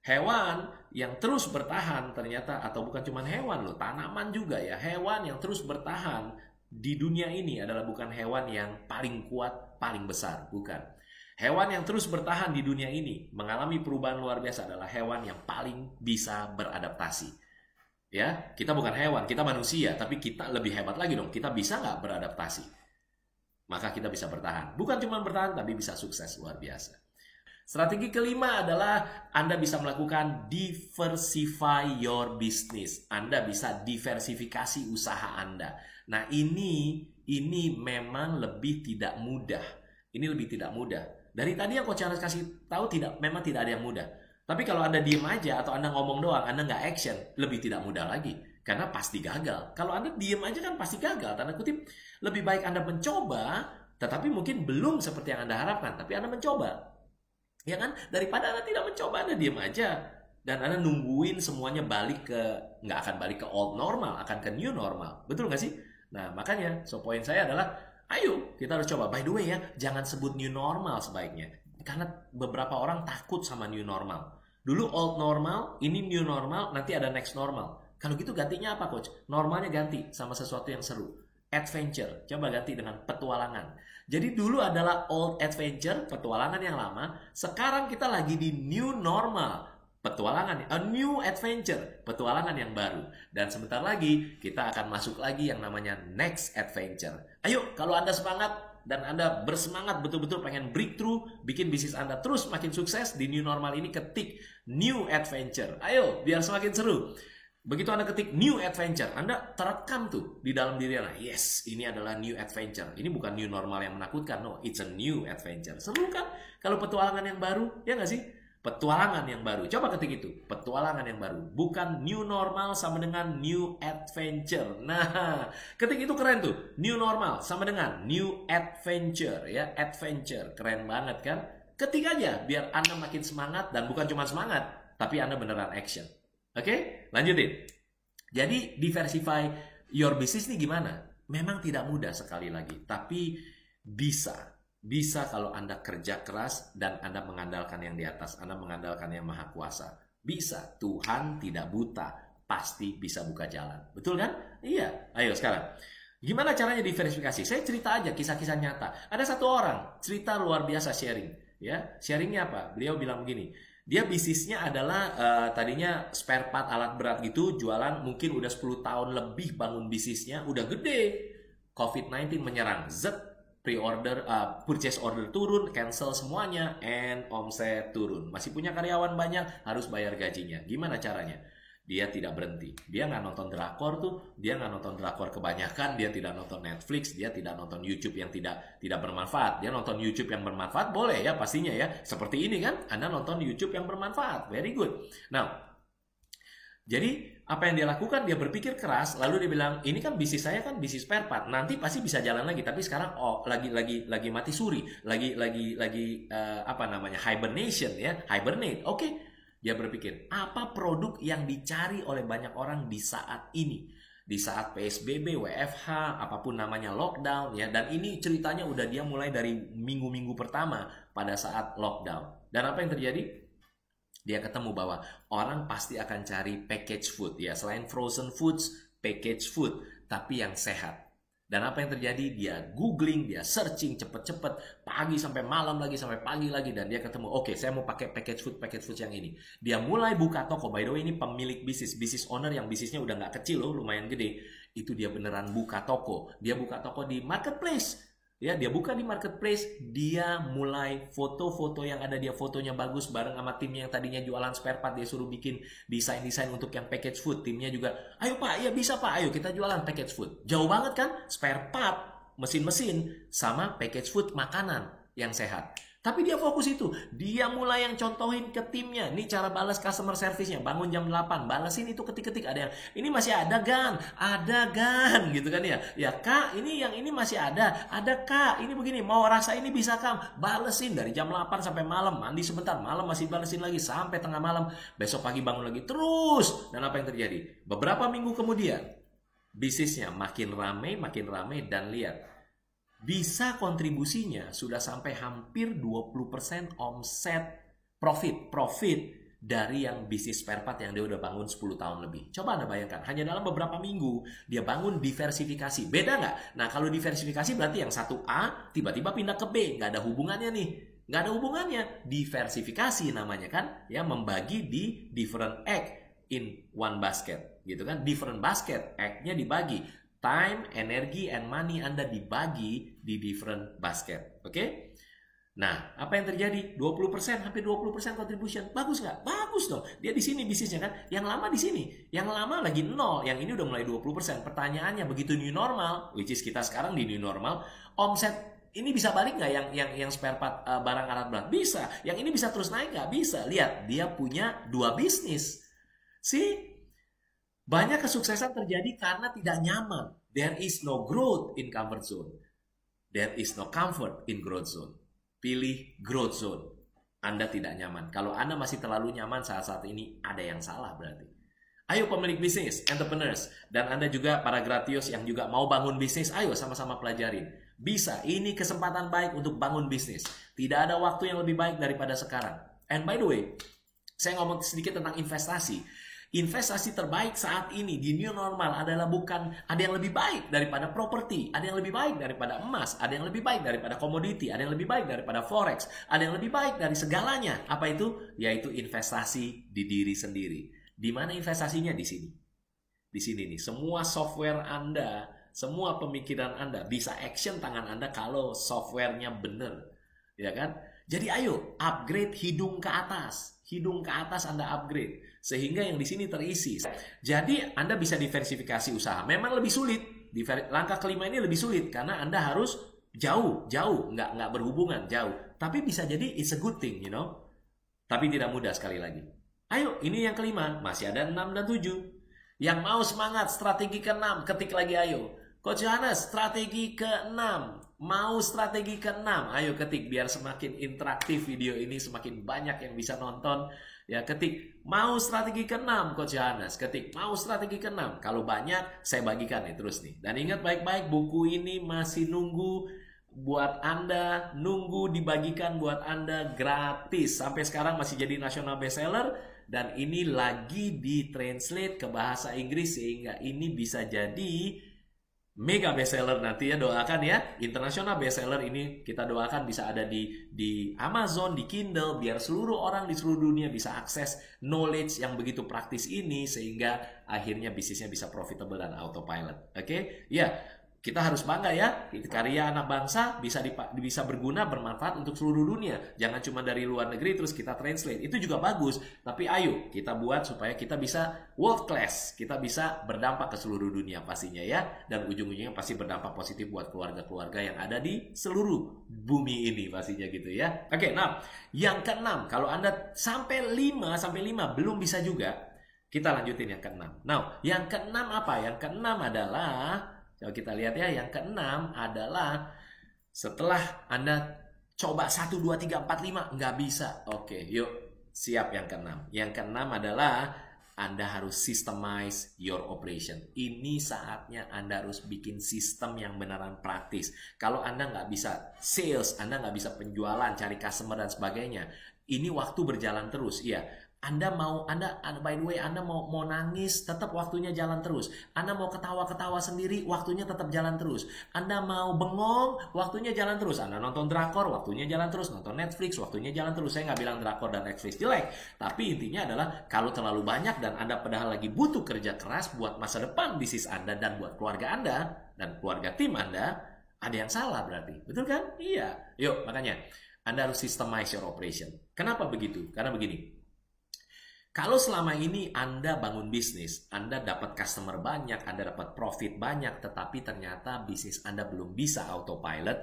hewan yang terus bertahan ternyata, atau bukan cuma hewan loh, tanaman juga ya. Hewan yang terus bertahan di dunia ini adalah bukan hewan yang paling kuat, paling besar, bukan. Hewan yang terus bertahan di dunia ini mengalami perubahan luar biasa adalah hewan yang paling bisa beradaptasi. Ya, kita bukan hewan, kita manusia, tapi kita lebih hebat lagi dong. Kita bisa nggak beradaptasi? Maka kita bisa bertahan. Bukan cuma bertahan, tapi bisa sukses luar biasa. Strategi kelima adalah Anda bisa melakukan diversify your business. Anda bisa diversifikasi usaha Anda. Nah, ini memang lebih tidak mudah. Ini lebih tidak mudah. Dari tadi yang Coach Johannes kasih tahu memang tidak ada yang mudah. Tapi kalau Anda diem aja atau Anda ngomong doang, Anda nggak action, lebih tidak mudah lagi. Karena pasti gagal. Kalau Anda diem aja kan pasti gagal. Tanda kutip, lebih baik Anda mencoba, tetapi mungkin belum seperti yang Anda harapkan. Tapi Anda mencoba. Ya kan? Daripada Anda tidak mencoba, Anda diem aja. Dan Anda nungguin semuanya nggak akan balik ke old normal, akan ke new normal. Betul nggak sih? Nah, makanya, poin saya adalah, ayo, kita harus coba. By the way ya, jangan sebut new normal sebaiknya. Karena beberapa orang takut sama new normal. Dulu old normal, ini new normal, nanti ada next normal. Kalau gitu gantinya apa, Coach? Normalnya ganti sama sesuatu yang seru. Adventure, coba ganti dengan petualangan. Jadi dulu adalah old adventure, petualangan yang lama. Sekarang kita lagi di new normal. Petualangan, a new adventure, petualangan yang baru. Dan sebentar lagi kita akan masuk lagi yang namanya next adventure. Ayo, kalau Anda semangat dan Anda bersemangat betul-betul pengen breakthrough, bikin bisnis Anda terus makin sukses di new normal ini, ketik new adventure. Ayo, biar semakin seru. Begitu Anda ketik new adventure, Anda terekam tuh di dalam diri Anda. Yes, ini adalah new adventure. Ini bukan new normal yang menakutkan, no, it's a new adventure. Seru kan? Kalau petualangan yang baru, ya nggak sih? Petualangan yang baru. Coba ketik itu. Petualangan yang baru. Bukan new normal sama dengan new adventure. Nah, ketik itu keren tuh. New normal sama dengan new adventure. Ya, adventure. Keren banget kan? Ketik aja biar Anda makin semangat. Dan bukan cuma semangat, tapi Anda beneran action. Oke? Lanjutin. Jadi, diversify your business ini gimana? Memang tidak mudah sekali lagi. Tapi bisa. Bisa kalau Anda kerja keras dan Anda mengandalkan yang di atas. Anda mengandalkan yang maha kuasa. Bisa. Tuhan tidak buta. Pasti bisa buka jalan. Betul kan? Iya. Ayo sekarang. Gimana caranya diverifikasi? Saya cerita aja kisah-kisah nyata. Ada satu orang cerita luar biasa sharing, ya. Sharingnya apa? Beliau bilang begini. Dia bisnisnya adalah tadinya spare part alat berat gitu, jualan mungkin udah 10 tahun lebih bangun bisnisnya, udah gede. COVID-19 menyerang, pre-order, purchase order turun, cancel semuanya, and omset turun. Masih punya karyawan banyak, harus bayar gajinya. Gimana caranya? Dia tidak berhenti. Dia nggak nonton drakor tuh, dia nggak nonton drakor kebanyakan, dia tidak nonton Netflix, dia tidak nonton YouTube yang tidak bermanfaat. Dia nonton YouTube yang bermanfaat, boleh ya pastinya ya. Seperti ini kan, Anda nonton YouTube yang bermanfaat, very good. Nah, jadi apa yang dia lakukan, dia berpikir keras, lalu dia bilang, ini kan bisnis saya kan bisnis spare part, nanti pasti bisa jalan lagi, tapi sekarang lagi mati suri, lagi apa namanya, hibernation ya, hibernate. Oke. Dia berpikir, apa produk yang dicari oleh banyak orang di saat ini? Di saat PSBB, WFH, apapun namanya lockdown ya. Dan ini ceritanya udah dia mulai dari minggu-minggu pertama pada saat lockdown. Dan apa yang terjadi? Dia ketemu bahwa orang pasti akan cari package food ya. Selain frozen foods, package food, tapi yang sehat. Dan apa yang terjadi? Dia googling, dia searching cepet-cepet, pagi sampai malam lagi, sampai pagi lagi, dan dia ketemu, oke, saya mau pakai package food yang ini. Dia mulai buka toko. By the way, ini pemilik business owner yang bisnisnya udah nggak kecil loh, lumayan gede. Itu dia beneran buka toko. Dia buka toko di marketplace. Ya, dia buka di marketplace, dia mulai foto-foto yang ada, dia fotonya bagus bareng sama timnya yang tadinya jualan spare part, dia suruh bikin desain-desain untuk yang package food. Timnya juga, ayo Pak, ya bisa Pak, ayo kita jualan package food. Jauh banget kan? Spare part, mesin-mesin, sama package food makanan yang sehat. Tapi dia fokus itu. Dia mulai yang contohin ke timnya. Ini cara balas customer service-nya. Bangun jam 8. Balasin itu ketik-ketik. Ada yang, ini masih ada Gan. Ada Gan. Gitu kan ya. Ya Kak, ini yang ini masih ada. Ada Kak, ini begini. Mau rasa ini bisa Kak. Balesin dari jam 8 sampai malam. Mandi sebentar. Malam masih balesin lagi. Sampai tengah malam. Besok pagi bangun lagi. Terus. Dan apa yang terjadi? Beberapa minggu kemudian, bisnisnya makin ramai. Dan lihat. Bisa kontribusinya sudah sampai hampir 20% omset profit dari yang bisnis spare part yang dia udah bangun 10 tahun lebih. Coba Anda bayangkan, hanya dalam beberapa minggu dia bangun diversifikasi. Beda nggak? Nah, kalau diversifikasi berarti yang satu A tiba-tiba pindah ke B. Nggak ada hubungannya nih. Nggak ada hubungannya. Diversifikasi namanya kan, ya, membagi di different egg in one basket. Gitu kan, different basket, egg-nya dibagi. Time, energi, and money Anda dibagi di different basket. Oke? Nah, apa yang terjadi? 20%, hampir 20% contribution. Bagus nggak? Bagus dong. Dia di sini bisnisnya kan. Yang lama di sini. Yang lama lagi 0. Yang ini udah mulai 20%. Pertanyaannya, begitu new normal, which is kita sekarang di new normal, omset ini bisa balik nggak yang spare part barang alat berat? Bisa. Yang ini bisa terus naik nggak? Bisa. Lihat, dia punya 2 bisnis. See? Banyak kesuksesan terjadi karena tidak nyaman. There is no growth in comfort zone. There is no comfort in growth zone. Pilih growth zone. Anda tidak nyaman. Kalau Anda masih terlalu nyaman saat-saat ini, ada yang salah berarti. Ayo pemilik bisnis, entrepreneurs, dan Anda juga para gratios yang juga mau bangun bisnis, ayo sama-sama pelajarin. Bisa, ini kesempatan baik untuk bangun bisnis. Tidak ada waktu yang lebih baik daripada sekarang. And by the way, saya ngomong sedikit tentang investasi. Investasi terbaik saat ini di new normal adalah bukan ada yang lebih baik daripada properti, ada yang lebih baik daripada emas, ada yang lebih baik daripada komoditi, ada yang lebih baik daripada forex, ada yang lebih baik dari segalanya. Apa itu? Yaitu investasi di diri sendiri. Di mana investasinya? Di sini. Di sini nih, semua software Anda, semua pemikiran Anda bisa action tangan Anda kalau softwarenya benar. Ya kan? Jadi ayo upgrade hidung ke atas. Hidung ke atas Anda upgrade. Sehingga yang di sini terisi. Jadi Anda bisa diversifikasi usaha. Memang lebih sulit. Langkah kelima ini lebih sulit. Karena Anda harus jauh. Nggak berhubungan, jauh. Tapi bisa jadi it's a good thing, you know. Tapi tidak mudah sekali lagi. Ayo, ini yang kelima. Masih ada 6 dan 7. Yang mau semangat, strategi ke-6. Ketik lagi ayo. Coach Johannes, strategi ke-6. Mau strategi ke-6? Ayo ketik biar semakin interaktif video ini, semakin banyak yang bisa nonton. Ya, ketik mau strategi ke-6 Coach Johannes. Ketik mau strategi ke-6. Kalau banyak saya bagikan nih terus nih. Dan ingat baik-baik, buku ini masih nunggu buat Anda, nunggu dibagikan buat Anda gratis. Sampai sekarang masih jadi national bestseller dan ini lagi ditranslate ke bahasa Inggris sehingga ini bisa jadi mega bestseller nanti ya, doakan ya. Internasional bestseller ini kita doakan bisa ada di Amazon, di Kindle, biar seluruh orang di seluruh dunia bisa akses knowledge yang begitu praktis ini sehingga akhirnya bisnisnya bisa profitable dan autopilot. Oke? Ya, kita harus bangga ya, karya anak bangsa bisa berguna, bermanfaat untuk seluruh dunia. Jangan cuma dari luar negeri terus kita translate. Itu juga bagus, tapi ayo kita buat supaya kita bisa world class. Kita bisa berdampak ke seluruh dunia pastinya ya. Dan ujung-ujungnya pasti berdampak positif buat keluarga-keluarga yang ada di seluruh bumi ini pastinya gitu ya. Oke, nah yang keenam, kalau Anda sampai 5 belum bisa juga, kita lanjutin yang keenam. Nah, yang keenam apa? Yang keenam adalah, kalau kita lihat ya, yang keenam adalah setelah Anda coba 1, 2, 3, 4, 5 nggak bisa. Oke, yuk siap yang keenam. Yang keenam adalah Anda harus systemize your operation. Ini saatnya Anda harus bikin sistem yang beneran praktis. Kalau Anda nggak bisa sales, Anda nggak bisa penjualan, cari customer dan sebagainya, ini waktu berjalan terus. Iya, Anda by the way, Anda mau nangis, tetap waktunya jalan terus. Anda mau ketawa-ketawa sendiri, waktunya tetap jalan terus. Anda mau bengong, waktunya jalan terus. Anda nonton drakor, waktunya jalan terus. Nonton Netflix, waktunya jalan terus. Saya nggak bilang drakor dan Netflix jelek, tapi intinya adalah kalau terlalu banyak dan Anda padahal lagi butuh kerja keras buat masa depan bisnis Anda dan buat keluarga Anda dan keluarga tim Anda, ada yang salah berarti. Betul kan? Iya. Yuk, makanya Anda harus systemize your operation. Kenapa begitu? Karena begini. Kalau selama ini Anda bangun bisnis, Anda dapat customer banyak, Anda dapat profit banyak, tetapi ternyata bisnis Anda belum bisa autopilot,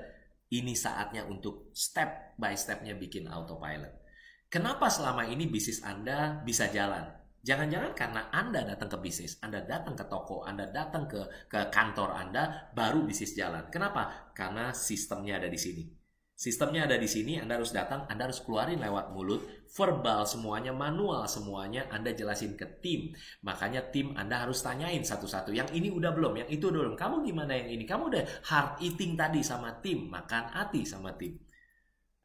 ini saatnya untuk step by stepnya bikin autopilot. Kenapa selama ini bisnis Anda bisa jalan? Jangan-jangan karena Anda datang ke bisnis, Anda datang ke toko, Anda datang ke kantor Anda, baru bisnis jalan. Kenapa? Karena sistemnya ada di sini. Sistemnya ada di sini, Anda harus datang, Anda harus keluarin lewat mulut, verbal semuanya, manual semuanya, Anda jelasin ke tim. Makanya tim Anda harus tanyain satu-satu. Yang ini udah belum, yang itu udah belum. Kamu gimana yang ini? Kamu udah hard eating tadi sama tim, makan hati sama tim.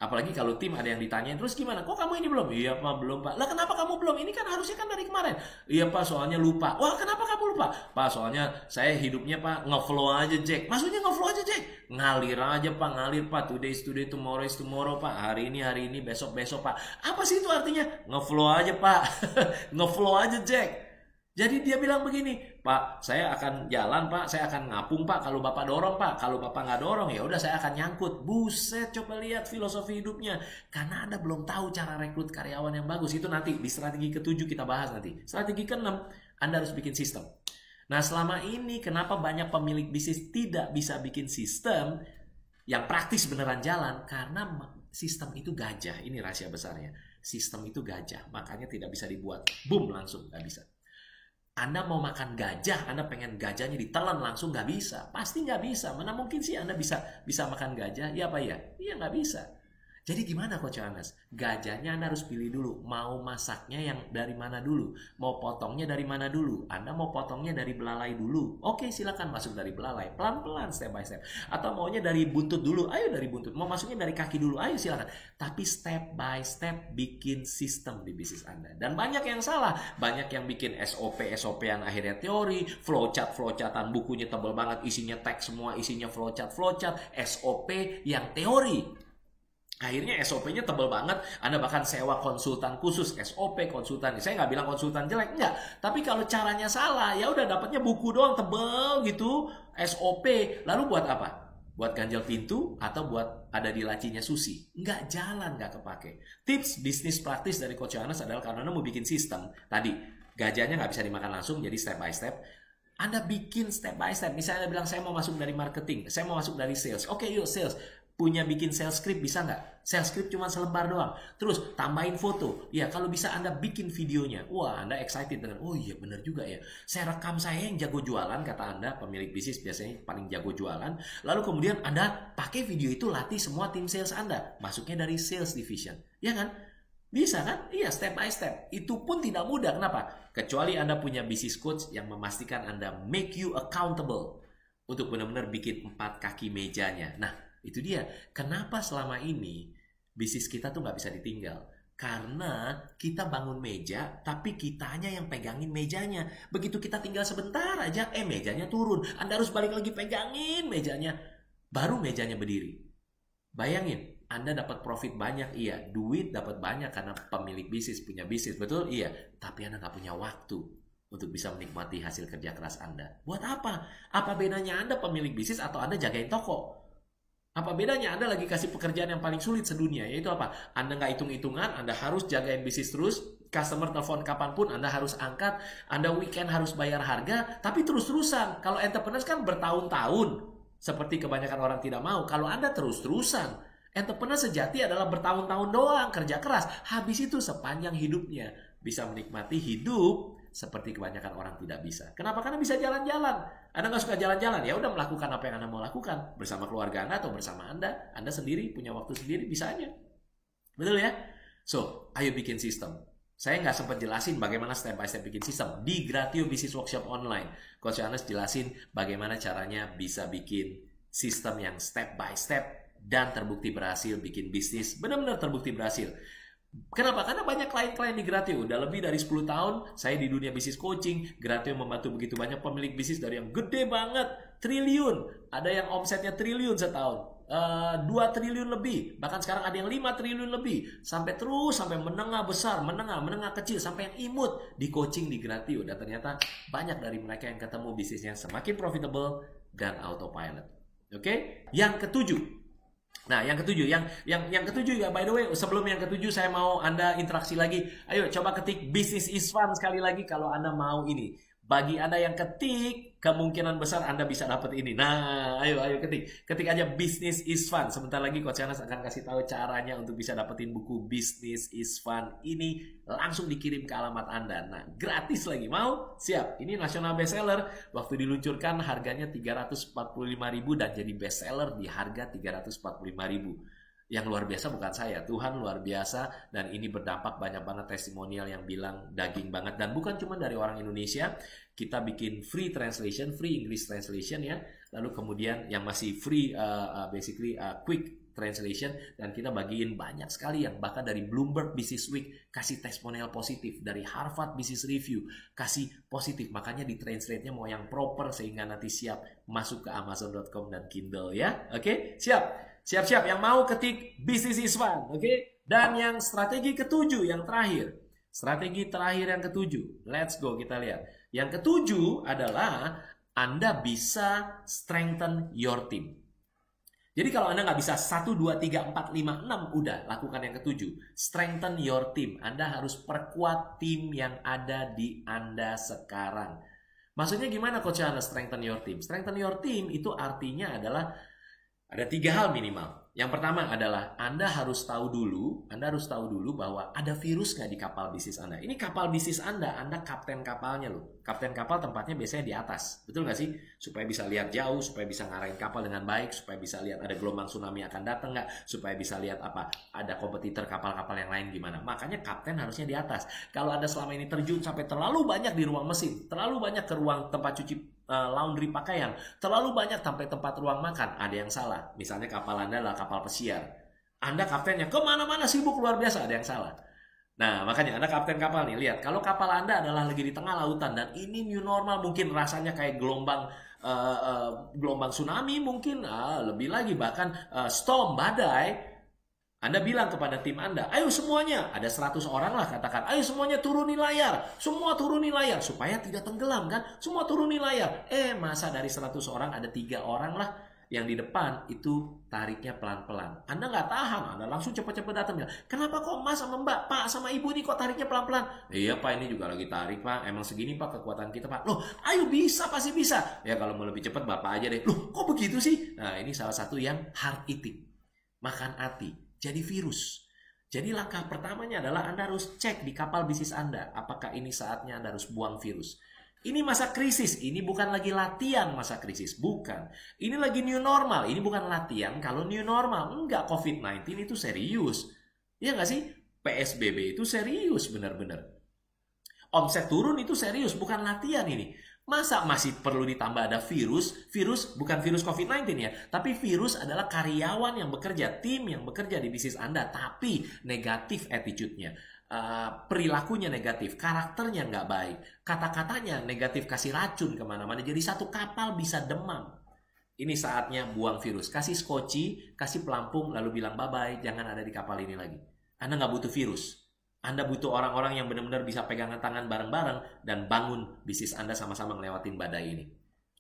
Apalagi kalau tim ada yang ditanyain, terus gimana? Kok kamu ini belum? Iya Pak, belum Pak. Lah kenapa kamu belum? Ini kan harusnya kan dari kemarin. Iya Pak, soalnya lupa. Wah, kenapa kamu lupa? Pak, soalnya saya hidupnya Pak ngeflow aja Jack. Maksudnya ngeflow aja Jack? Ngalir aja Pak, ngalir Pak. Today is today, tomorrow is tomorrow Pak. Hari ini, besok Pak. Apa sih itu artinya? Ngeflow aja Pak. Ngeflow aja Jack. Jadi dia bilang begini, Pak, saya akan jalan Pak, saya akan ngapung Pak, kalau Bapak dorong Pak, kalau Bapak nggak dorong ya udah saya akan nyangkut. Buset, coba lihat filosofi hidupnya. Karena Anda belum tahu cara rekrut karyawan yang bagus. Itu nanti di strategi ke-7 kita bahas nanti. Strategi ke-6, Anda harus bikin sistem. Nah selama ini kenapa banyak pemilik bisnis tidak bisa bikin sistem yang praktis beneran jalan? Karena sistem itu gajah, ini rahasia besarnya. Sistem itu gajah, makanya tidak bisa dibuat. Boom, langsung, nggak bisa. Anda mau makan gajah, Anda pengen gajahnya ditelan langsung, nggak bisa. Pasti nggak bisa. Mana mungkin sih Anda bisa makan gajah? Iya apa ya? Iya nggak bisa. Jadi gimana Coach Yohanes? Gajahnya Anda harus pilih dulu. Mau masaknya yang dari mana dulu? Mau potongnya dari mana dulu? Anda mau potongnya dari belalai dulu? Oke, silakan masuk dari belalai. Pelan-pelan, step by step. Atau maunya dari buntut dulu? Ayo dari buntut. Mau masuknya dari kaki dulu? Ayo silakan. Tapi step by step bikin sistem di bisnis Anda. Dan banyak yang salah. Banyak yang bikin SOP yang akhirnya teori. Flowchart-flowchartan bukunya tebal banget. Isinya teks semua. Isinya flowchart. SOP yang teori. Akhirnya SOP-nya tebal banget, Anda bahkan sewa konsultan khusus, SOP konsultan. Saya nggak bilang konsultan jelek, enggak. Tapi kalau caranya salah, ya udah dapatnya buku doang tebal gitu, SOP. Lalu buat apa? Buat ganjel pintu atau buat ada di lacinya Susi? Nggak jalan, nggak kepake. Tips bisnis praktis dari Coach Yohanes adalah karena Anda mau bikin sistem. Tadi, gajahnya nggak bisa dimakan langsung, jadi step by step. Anda bikin step by step. Misalnya Anda bilang, saya mau masuk dari marketing, saya mau masuk dari sales. Oke, yuk sales. Punya bikin sales script bisa nggak? Sales script cuma selembar doang. Terus tambahin foto. Ya kalau bisa Anda bikin videonya. Wah Anda excited dengan, oh iya benar juga ya. Saya rekam saya yang jago jualan, kata Anda pemilik bisnis biasanya paling jago jualan. Lalu kemudian Anda pakai video itu latih semua tim sales Anda. Masuknya dari sales division. Ya kan? Bisa kan? Iya, step by step. Itu pun tidak mudah. Kenapa? Kecuali Anda punya business coach yang memastikan Anda make you accountable untuk benar-benar bikin 4 kaki mejanya. Nah, itu dia. Kenapa selama ini bisnis kita tuh nggak bisa ditinggal? Karena kita bangun meja, tapi kitanya yang pegangin mejanya. Begitu kita tinggal sebentar aja, mejanya turun. Anda harus balik lagi pegangin mejanya. Baru mejanya berdiri. Bayangin, Anda dapat profit banyak, iya. Duit dapat banyak karena pemilik bisnis, punya bisnis, betul? Iya. Tapi Anda nggak punya waktu untuk bisa menikmati hasil kerja keras Anda. Buat apa? Apa bedanya Anda pemilik bisnis atau Anda jagain toko? Apa bedanya? Anda lagi kasih pekerjaan yang paling sulit sedunia, yaitu apa? Anda nggak hitung-hitungan, Anda harus jagain bisnis terus, customer telepon kapanpun, Anda harus angkat, Anda weekend harus bayar harga, tapi terus-terusan. Kalau entrepreneurs kan bertahun-tahun, seperti kebanyakan orang tidak mau. Kalau Anda terus-terusan, entrepreneur sejati adalah bertahun-tahun doang, kerja keras. Habis itu sepanjang hidupnya, bisa menikmati hidup seperti kebanyakan orang tidak bisa. Kenapa? Karena bisa jalan-jalan. Anda nggak suka jalan-jalan, ya udah melakukan apa yang Anda mau lakukan bersama keluarga Anda atau bersama Anda sendiri punya waktu sendiri bisa aja. Betul ya? So, ayo bikin sistem. Saya nggak sempat jelasin bagaimana step by step bikin sistem di Gratio Business Workshop Online. Coach Yohanes jelasin bagaimana caranya bisa bikin sistem yang step by step dan terbukti berhasil bikin bisnis. Benar-benar terbukti berhasil. Kenapa? Karena banyak klien-klien di Gratio. Udah lebih dari 10 tahun saya di dunia bisnis coaching. Gratio membantu begitu banyak pemilik bisnis dari yang gede banget, triliun. Ada yang omsetnya triliun setahun. 2 triliun lebih. Bahkan sekarang ada yang 5 triliun lebih. Sampai menengah besar, menengah kecil. Sampai yang imut di coaching di Gratio. Dan ternyata banyak dari mereka yang ketemu bisnisnya semakin profitable dan autopilot. Oke? Yang ketujuh. Nah, yang ketujuh ya, by the way, sebelum yang ketujuh saya mau Anda interaksi lagi. Ayo coba ketik Business is Fun sekali lagi kalau Anda mau ini. Bagi Anda yang ketik, kemungkinan besar Anda bisa dapat ini. Nah, ayo ketik. Ketik aja Business is Fun. Sebentar lagi Coach Yohanes akan kasih tahu caranya untuk bisa dapetin buku Business is Fun ini langsung dikirim ke alamat Anda. Nah, gratis lagi. Mau? Siap. Ini nasional bestseller. Waktu diluncurkan harganya 345.000 dan jadi bestseller di harga 345.000. Yang luar biasa bukan saya, Tuhan luar biasa, dan ini berdampak banyak banget testimonial yang bilang daging banget. Dan bukan cuma dari orang Indonesia, kita bikin free translation, free English translation ya, lalu kemudian yang masih free quick translation, dan kita bagiin banyak sekali yang bahkan dari Bloomberg Business Week kasih testimonial positif, dari Harvard Business Review kasih positif, makanya di translate-nya mau yang proper sehingga nanti siap masuk ke Amazon.com dan Kindle ya. Oke, siap, yang mau ketik Business is Fun, oke? Dan yang strategi ketujuh, yang terakhir. Strategi terakhir yang ketujuh. Let's go, kita lihat. Yang ketujuh adalah Anda bisa strengthen your team. Jadi kalau Anda nggak bisa 1, 2, 3, 4, 5, 6, udah lakukan yang ketujuh. Strengthen your team. Anda harus perkuat tim yang ada di Anda sekarang. Maksudnya gimana Coach Yohanes strengthen your team? Strengthen your team itu artinya adalah ada 3 hal minimal. Yang pertama adalah Anda harus tahu dulu bahwa ada virus nggak di kapal bisnis Anda. Ini kapal bisnis Anda kapten kapalnya loh. Kapten kapal tempatnya biasanya di atas. Betul nggak sih? Supaya bisa lihat jauh, supaya bisa ngarahin kapal dengan baik, supaya bisa lihat ada gelombang tsunami akan datang nggak, supaya bisa lihat ada kompetitor kapal-kapal yang lain gimana. Makanya kapten harusnya di atas. Kalau Anda selama ini terjun sampai terlalu banyak di ruang mesin, terlalu banyak ke ruang tempat cuci laundry pakaian, terlalu banyak sampai tempat ruang makan, ada yang salah. Misalnya kapal Anda adalah kapal pesiar, Anda kaptennya kemana-mana sibuk luar biasa, ada yang salah. Nah makanya Anda kapten kapal nih, lihat kalau kapal Anda adalah lagi di tengah lautan dan ini new normal, mungkin rasanya kayak gelombang tsunami, mungkin lebih lagi bahkan storm, badai. Anda bilang kepada tim Anda, ayo semuanya, ada 100 orang lah katakan, ayo semuanya turuni layar, semua turuni layar, supaya tidak tenggelam kan, semua turuni layar. Masa dari 100 orang ada 3 orang lah yang di depan itu tariknya pelan-pelan. Anda nggak tahan, Anda langsung cepat-cepat datang bilang, kenapa kok Mas sama Mbak, Pak sama Ibu nih kok tariknya pelan-pelan? Iya Pak, ini juga lagi tarik Pak, emang segini Pak kekuatan kita Pak. Loh, ayo bisa, pasti bisa. Ya kalau mau lebih cepat Bapak aja deh. Loh, kok begitu sih? Nah ini salah satu yang hard eating, makan hati. Jadi virus. Jadi langkah pertamanya adalah Anda harus cek di kapal bisnis Anda. Apakah ini saatnya Anda harus buang virus. Ini masa krisis. Ini bukan lagi latihan masa krisis. Bukan. Ini lagi new normal. Ini bukan latihan kalau new normal. Enggak, COVID-19 itu serius. Iya nggak sih? PSBB itu serius benar-benar. Omset turun itu serius. Bukan latihan ini. Masa masih perlu ditambah ada virus? Virus bukan virus COVID-19 ya, tapi virus adalah karyawan yang bekerja, tim yang bekerja di bisnis Anda, tapi negatif attitude-nya. Perilakunya negatif, karakternya nggak baik, kata-katanya negatif, kasih racun kemana-mana, jadi satu kapal bisa demam. Ini saatnya buang virus, kasih skoci, kasih pelampung, lalu bilang bye-bye, jangan ada di kapal ini lagi. Anda nggak butuh virus. Anda butuh orang-orang yang benar-benar bisa pegangan tangan bareng-bareng dan bangun bisnis Anda sama-sama ngelewatin badai ini.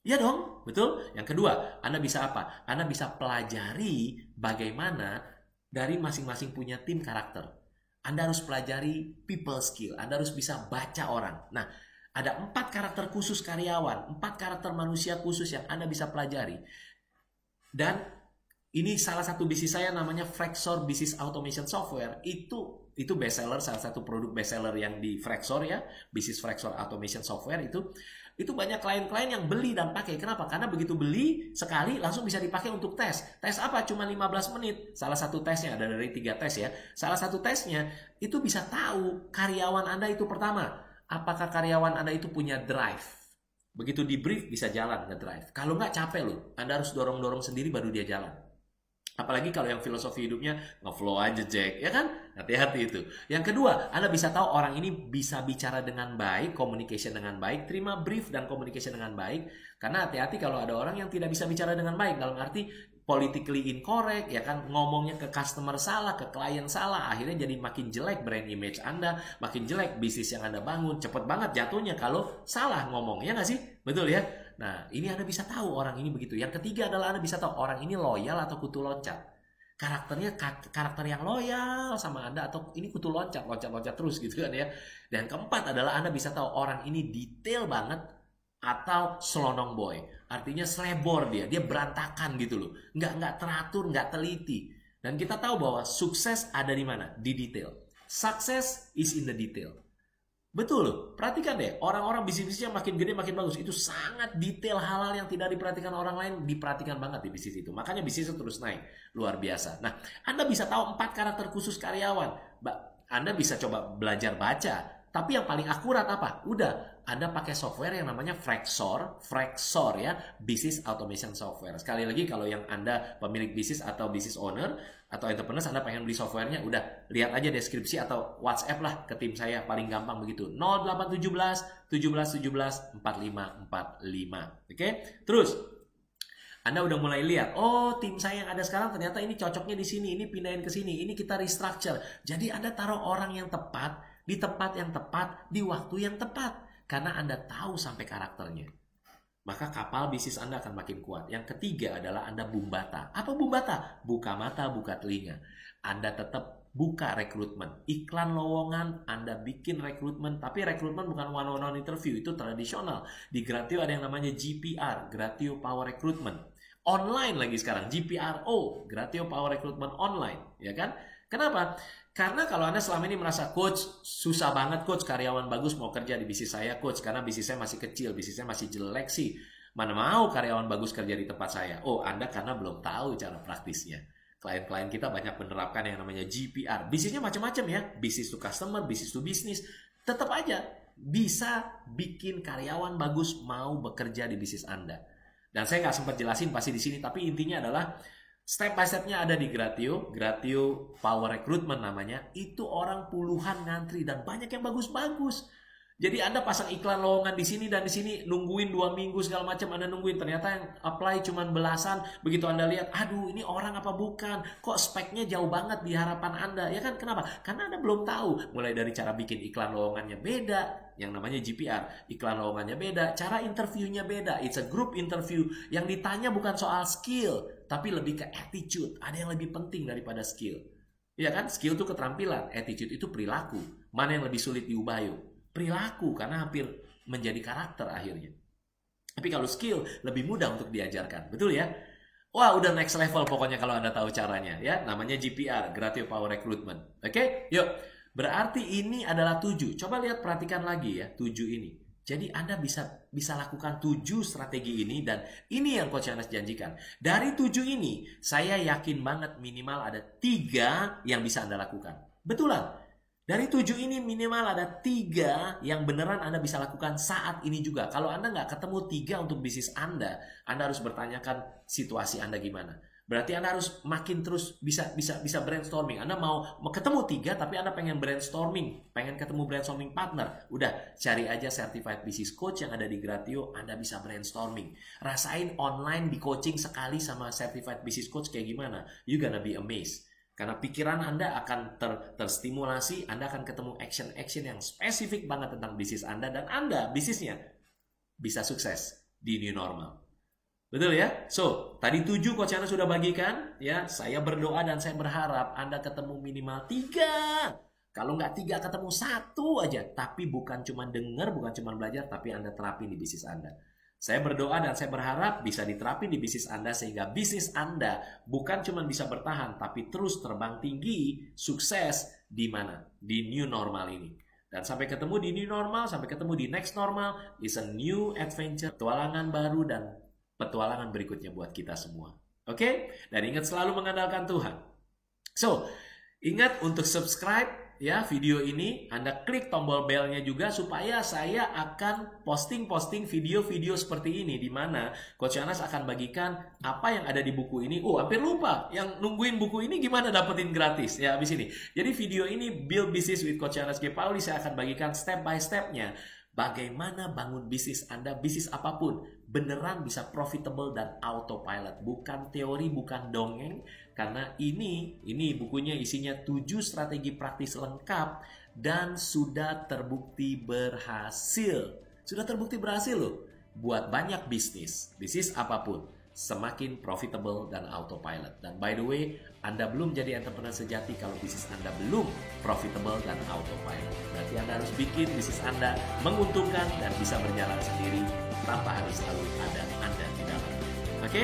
Iya dong, betul? Yang kedua, Anda bisa apa? Anda bisa pelajari bagaimana dari masing-masing punya tim karakter. Anda harus pelajari people skill. Anda harus bisa baca orang. Nah, ada 4 karakter khusus karyawan, 4 karakter manusia khusus yang Anda bisa pelajari. Dan ini salah satu bisnis saya namanya Frexor Business Automation Software. Itu bestseller, salah satu produk bestseller yang di Frexor ya, Business Frexor Automation Software itu banyak klien-klien yang beli dan pakai. Kenapa? Karena begitu beli sekali langsung bisa dipakai untuk tes. Tes apa? Cuma 15 menit. Salah satu tesnya ada dari 3 tes ya. Salah satu tesnya itu bisa tahu karyawan Anda itu pertama, apakah karyawan Anda itu punya drive. Begitu di brief bisa jalan nge-drive. Kalau nggak capek loh. Anda harus dorong-dorong sendiri baru dia jalan. Apalagi kalau yang filosofi hidupnya nge-flow aja Jack, ya kan? Hati-hati itu. Yang kedua, Anda bisa tahu orang ini bisa bicara dengan baik, communication dengan baik, terima brief dan communication dengan baik. Karena hati-hati kalau ada orang yang tidak bisa bicara dengan baik, dalam arti politically incorrect, ya kan, ngomongnya ke customer salah, ke klien salah, akhirnya jadi makin jelek brand image Anda, makin jelek bisnis yang Anda bangun, cepet banget jatuhnya kalau salah ngomong, ya nggak sih? Betul ya? Nah, ini Anda bisa tahu orang ini begitu. Yang ketiga adalah Anda bisa tahu orang ini loyal atau kutu loncat. Karakternya karakter yang loyal sama Anda atau ini kutu loncat terus gitu kan ya. Dan keempat adalah Anda bisa tahu orang ini detail banget atau selonong boy. Artinya selebor dia berantakan gitu loh. Nggak teratur, nggak teliti. Dan kita tahu bahwa sukses ada di mana? Di detail. Success is in the detail. Betul loh, perhatikan deh, orang-orang bisnis-bisnis yang makin gede makin bagus, itu sangat detail hal-hal yang tidak diperhatikan orang lain, diperhatikan banget di bisnis itu. Makanya bisnisnya terus naik, luar biasa. Nah, Anda bisa tahu 4 karakter khusus karyawan. Anda bisa coba belajar baca, tapi yang paling akurat apa? Udah, Anda pakai software yang namanya Frexor ya, Business Automation Software. Sekali lagi kalau yang Anda pemilik bisnis atau business owner atau entrepreneur, Anda pengen beli softwarenya, udah lihat aja deskripsi atau WhatsApp lah ke tim saya, paling gampang begitu. 0817 17 17 45 45. Oke? Terus Anda udah mulai lihat, oh tim saya yang ada sekarang ternyata ini cocoknya di sini, ini pindahin ke sini, ini kita restructure. Jadi Anda taruh orang yang tepat, di tempat yang tepat, di waktu yang tepat. Karena Anda tahu sampai karakternya. Maka kapal bisnis Anda akan makin kuat. Yang ketiga adalah Anda bumbata. Apa bumbata? Buka mata, buka telinga. Anda tetap buka rekrutmen. Iklan lowongan, Anda bikin rekrutmen. Tapi rekrutmen bukan one-on-one interview. Itu tradisional. Di Gratio ada yang namanya GPR, Gratio Power Recruitment. Online lagi sekarang, GPRO, Gratio Power Recruitment Online. Ya kan? Kenapa? Karena kalau Anda selama ini merasa coach, susah banget coach, karyawan bagus mau kerja di bisnis saya coach, karena bisnis saya masih kecil, bisnis saya masih jelek sih. Mana mau karyawan bagus kerja di tempat saya? Oh, Anda karena belum tahu cara praktisnya. Klien-klien kita banyak menerapkan yang namanya GPR. Bisnisnya macam-macam ya, business to customer, business to business. Tetap aja bisa bikin karyawan bagus mau bekerja di bisnis Anda. Dan saya nggak sempat jelasin pasti di sini, tapi intinya adalah step by stepnya ada di Gratio Power Recruitment namanya. Itu orang puluhan ngantri dan banyak yang bagus-bagus. Jadi Anda pasang iklan lowongan di sini dan di sini, nungguin 2 minggu segala macam, Anda nungguin, ternyata yang apply cuman belasan. Begitu Anda lihat, aduh ini orang apa bukan, kok speknya jauh banget di harapan Anda, ya kan? Kenapa? Karena Anda belum tahu, mulai dari cara bikin iklan lowongannya beda, yang namanya GPR, iklan lowongannya beda, cara interviewnya beda, it's a group interview, yang ditanya bukan soal skill, tapi lebih ke attitude, ada yang lebih penting daripada skill. Ya kan? Skill itu keterampilan, attitude itu perilaku. Mana yang lebih sulit diubah yuk? Perilaku, karena hampir menjadi karakter akhirnya. Tapi kalau skill lebih mudah untuk diajarkan, betul ya? Wah, udah next level pokoknya kalau Anda tahu caranya ya. Namanya GPR, Gratio Power Recruitment. Oke? Yuk. Berarti ini adalah 7. Coba lihat, perhatikan lagi ya, 7 ini. Jadi Anda bisa lakukan 7 strategi ini, dan ini yang Coach Yohanes janjikan. Dari 7 ini, saya yakin banget minimal ada 3 yang bisa Anda lakukan. Betulan. Dari 7 ini minimal ada 3 yang beneran Anda bisa lakukan saat ini juga. Kalau Anda nggak ketemu 3 untuk bisnis Anda harus bertanyakan situasi Anda gimana. Berarti Anda harus makin terus bisa brainstorming. Anda mau ketemu 3 tapi Anda pengen brainstorming, pengen ketemu brainstorming partner. Udah, cari aja Certified Business Coach yang ada di Gratio, Anda bisa brainstorming. Rasain online di coaching sekali sama Certified Business Coach kayak gimana. You gonna be amazed. Karena pikiran Anda akan terstimulasi, Anda akan ketemu action-action yang spesifik banget tentang bisnis Anda, dan Anda, bisnisnya, bisa sukses di new normal. Betul ya? So, tadi 7 Coach Anda sudah bagikan, ya. Saya berdoa dan saya berharap Anda ketemu minimal 3. Kalau nggak 3, ketemu 1 aja. Tapi bukan cuma dengar, bukan cuma belajar, tapi Anda terapin di bisnis Anda. Saya berdoa dan saya berharap bisa diterapin di bisnis Anda sehingga bisnis Anda bukan cuma bisa bertahan tapi terus terbang tinggi, sukses di mana? Di new normal ini. Dan sampai ketemu di new normal, sampai ketemu di next normal, is a new adventure, petualangan baru dan petualangan berikutnya buat kita semua. Oke? Dan ingat selalu mengandalkan Tuhan. So, ingat untuk subscribe ya video ini, Anda klik tombol belnya juga supaya saya akan posting video-video seperti ini di mana Coach Yohanes akan bagikan apa yang ada di buku ini. Oh, hampir lupa. Yang nungguin buku ini gimana dapetin gratis ya habis ini. Jadi video ini Build Business with Coach Yohanes G. Pauli, saya akan bagikan step by step-nya. Bagaimana bangun bisnis Anda, bisnis apapun, beneran bisa profitable dan autopilot. Bukan teori, bukan dongeng. Karena ini bukunya isinya 7 strategi praktis lengkap dan sudah terbukti berhasil. Sudah terbukti berhasil loh. Buat banyak bisnis apapun, semakin profitable dan autopilot. Dan by the way, Anda belum jadi entrepreneur sejati kalau bisnis Anda belum profitable dan autopilot. Berarti Anda harus bikin bisnis Anda menguntungkan dan bisa berjalan sendiri tanpa harus selalu ada Anda di dalam. Oke?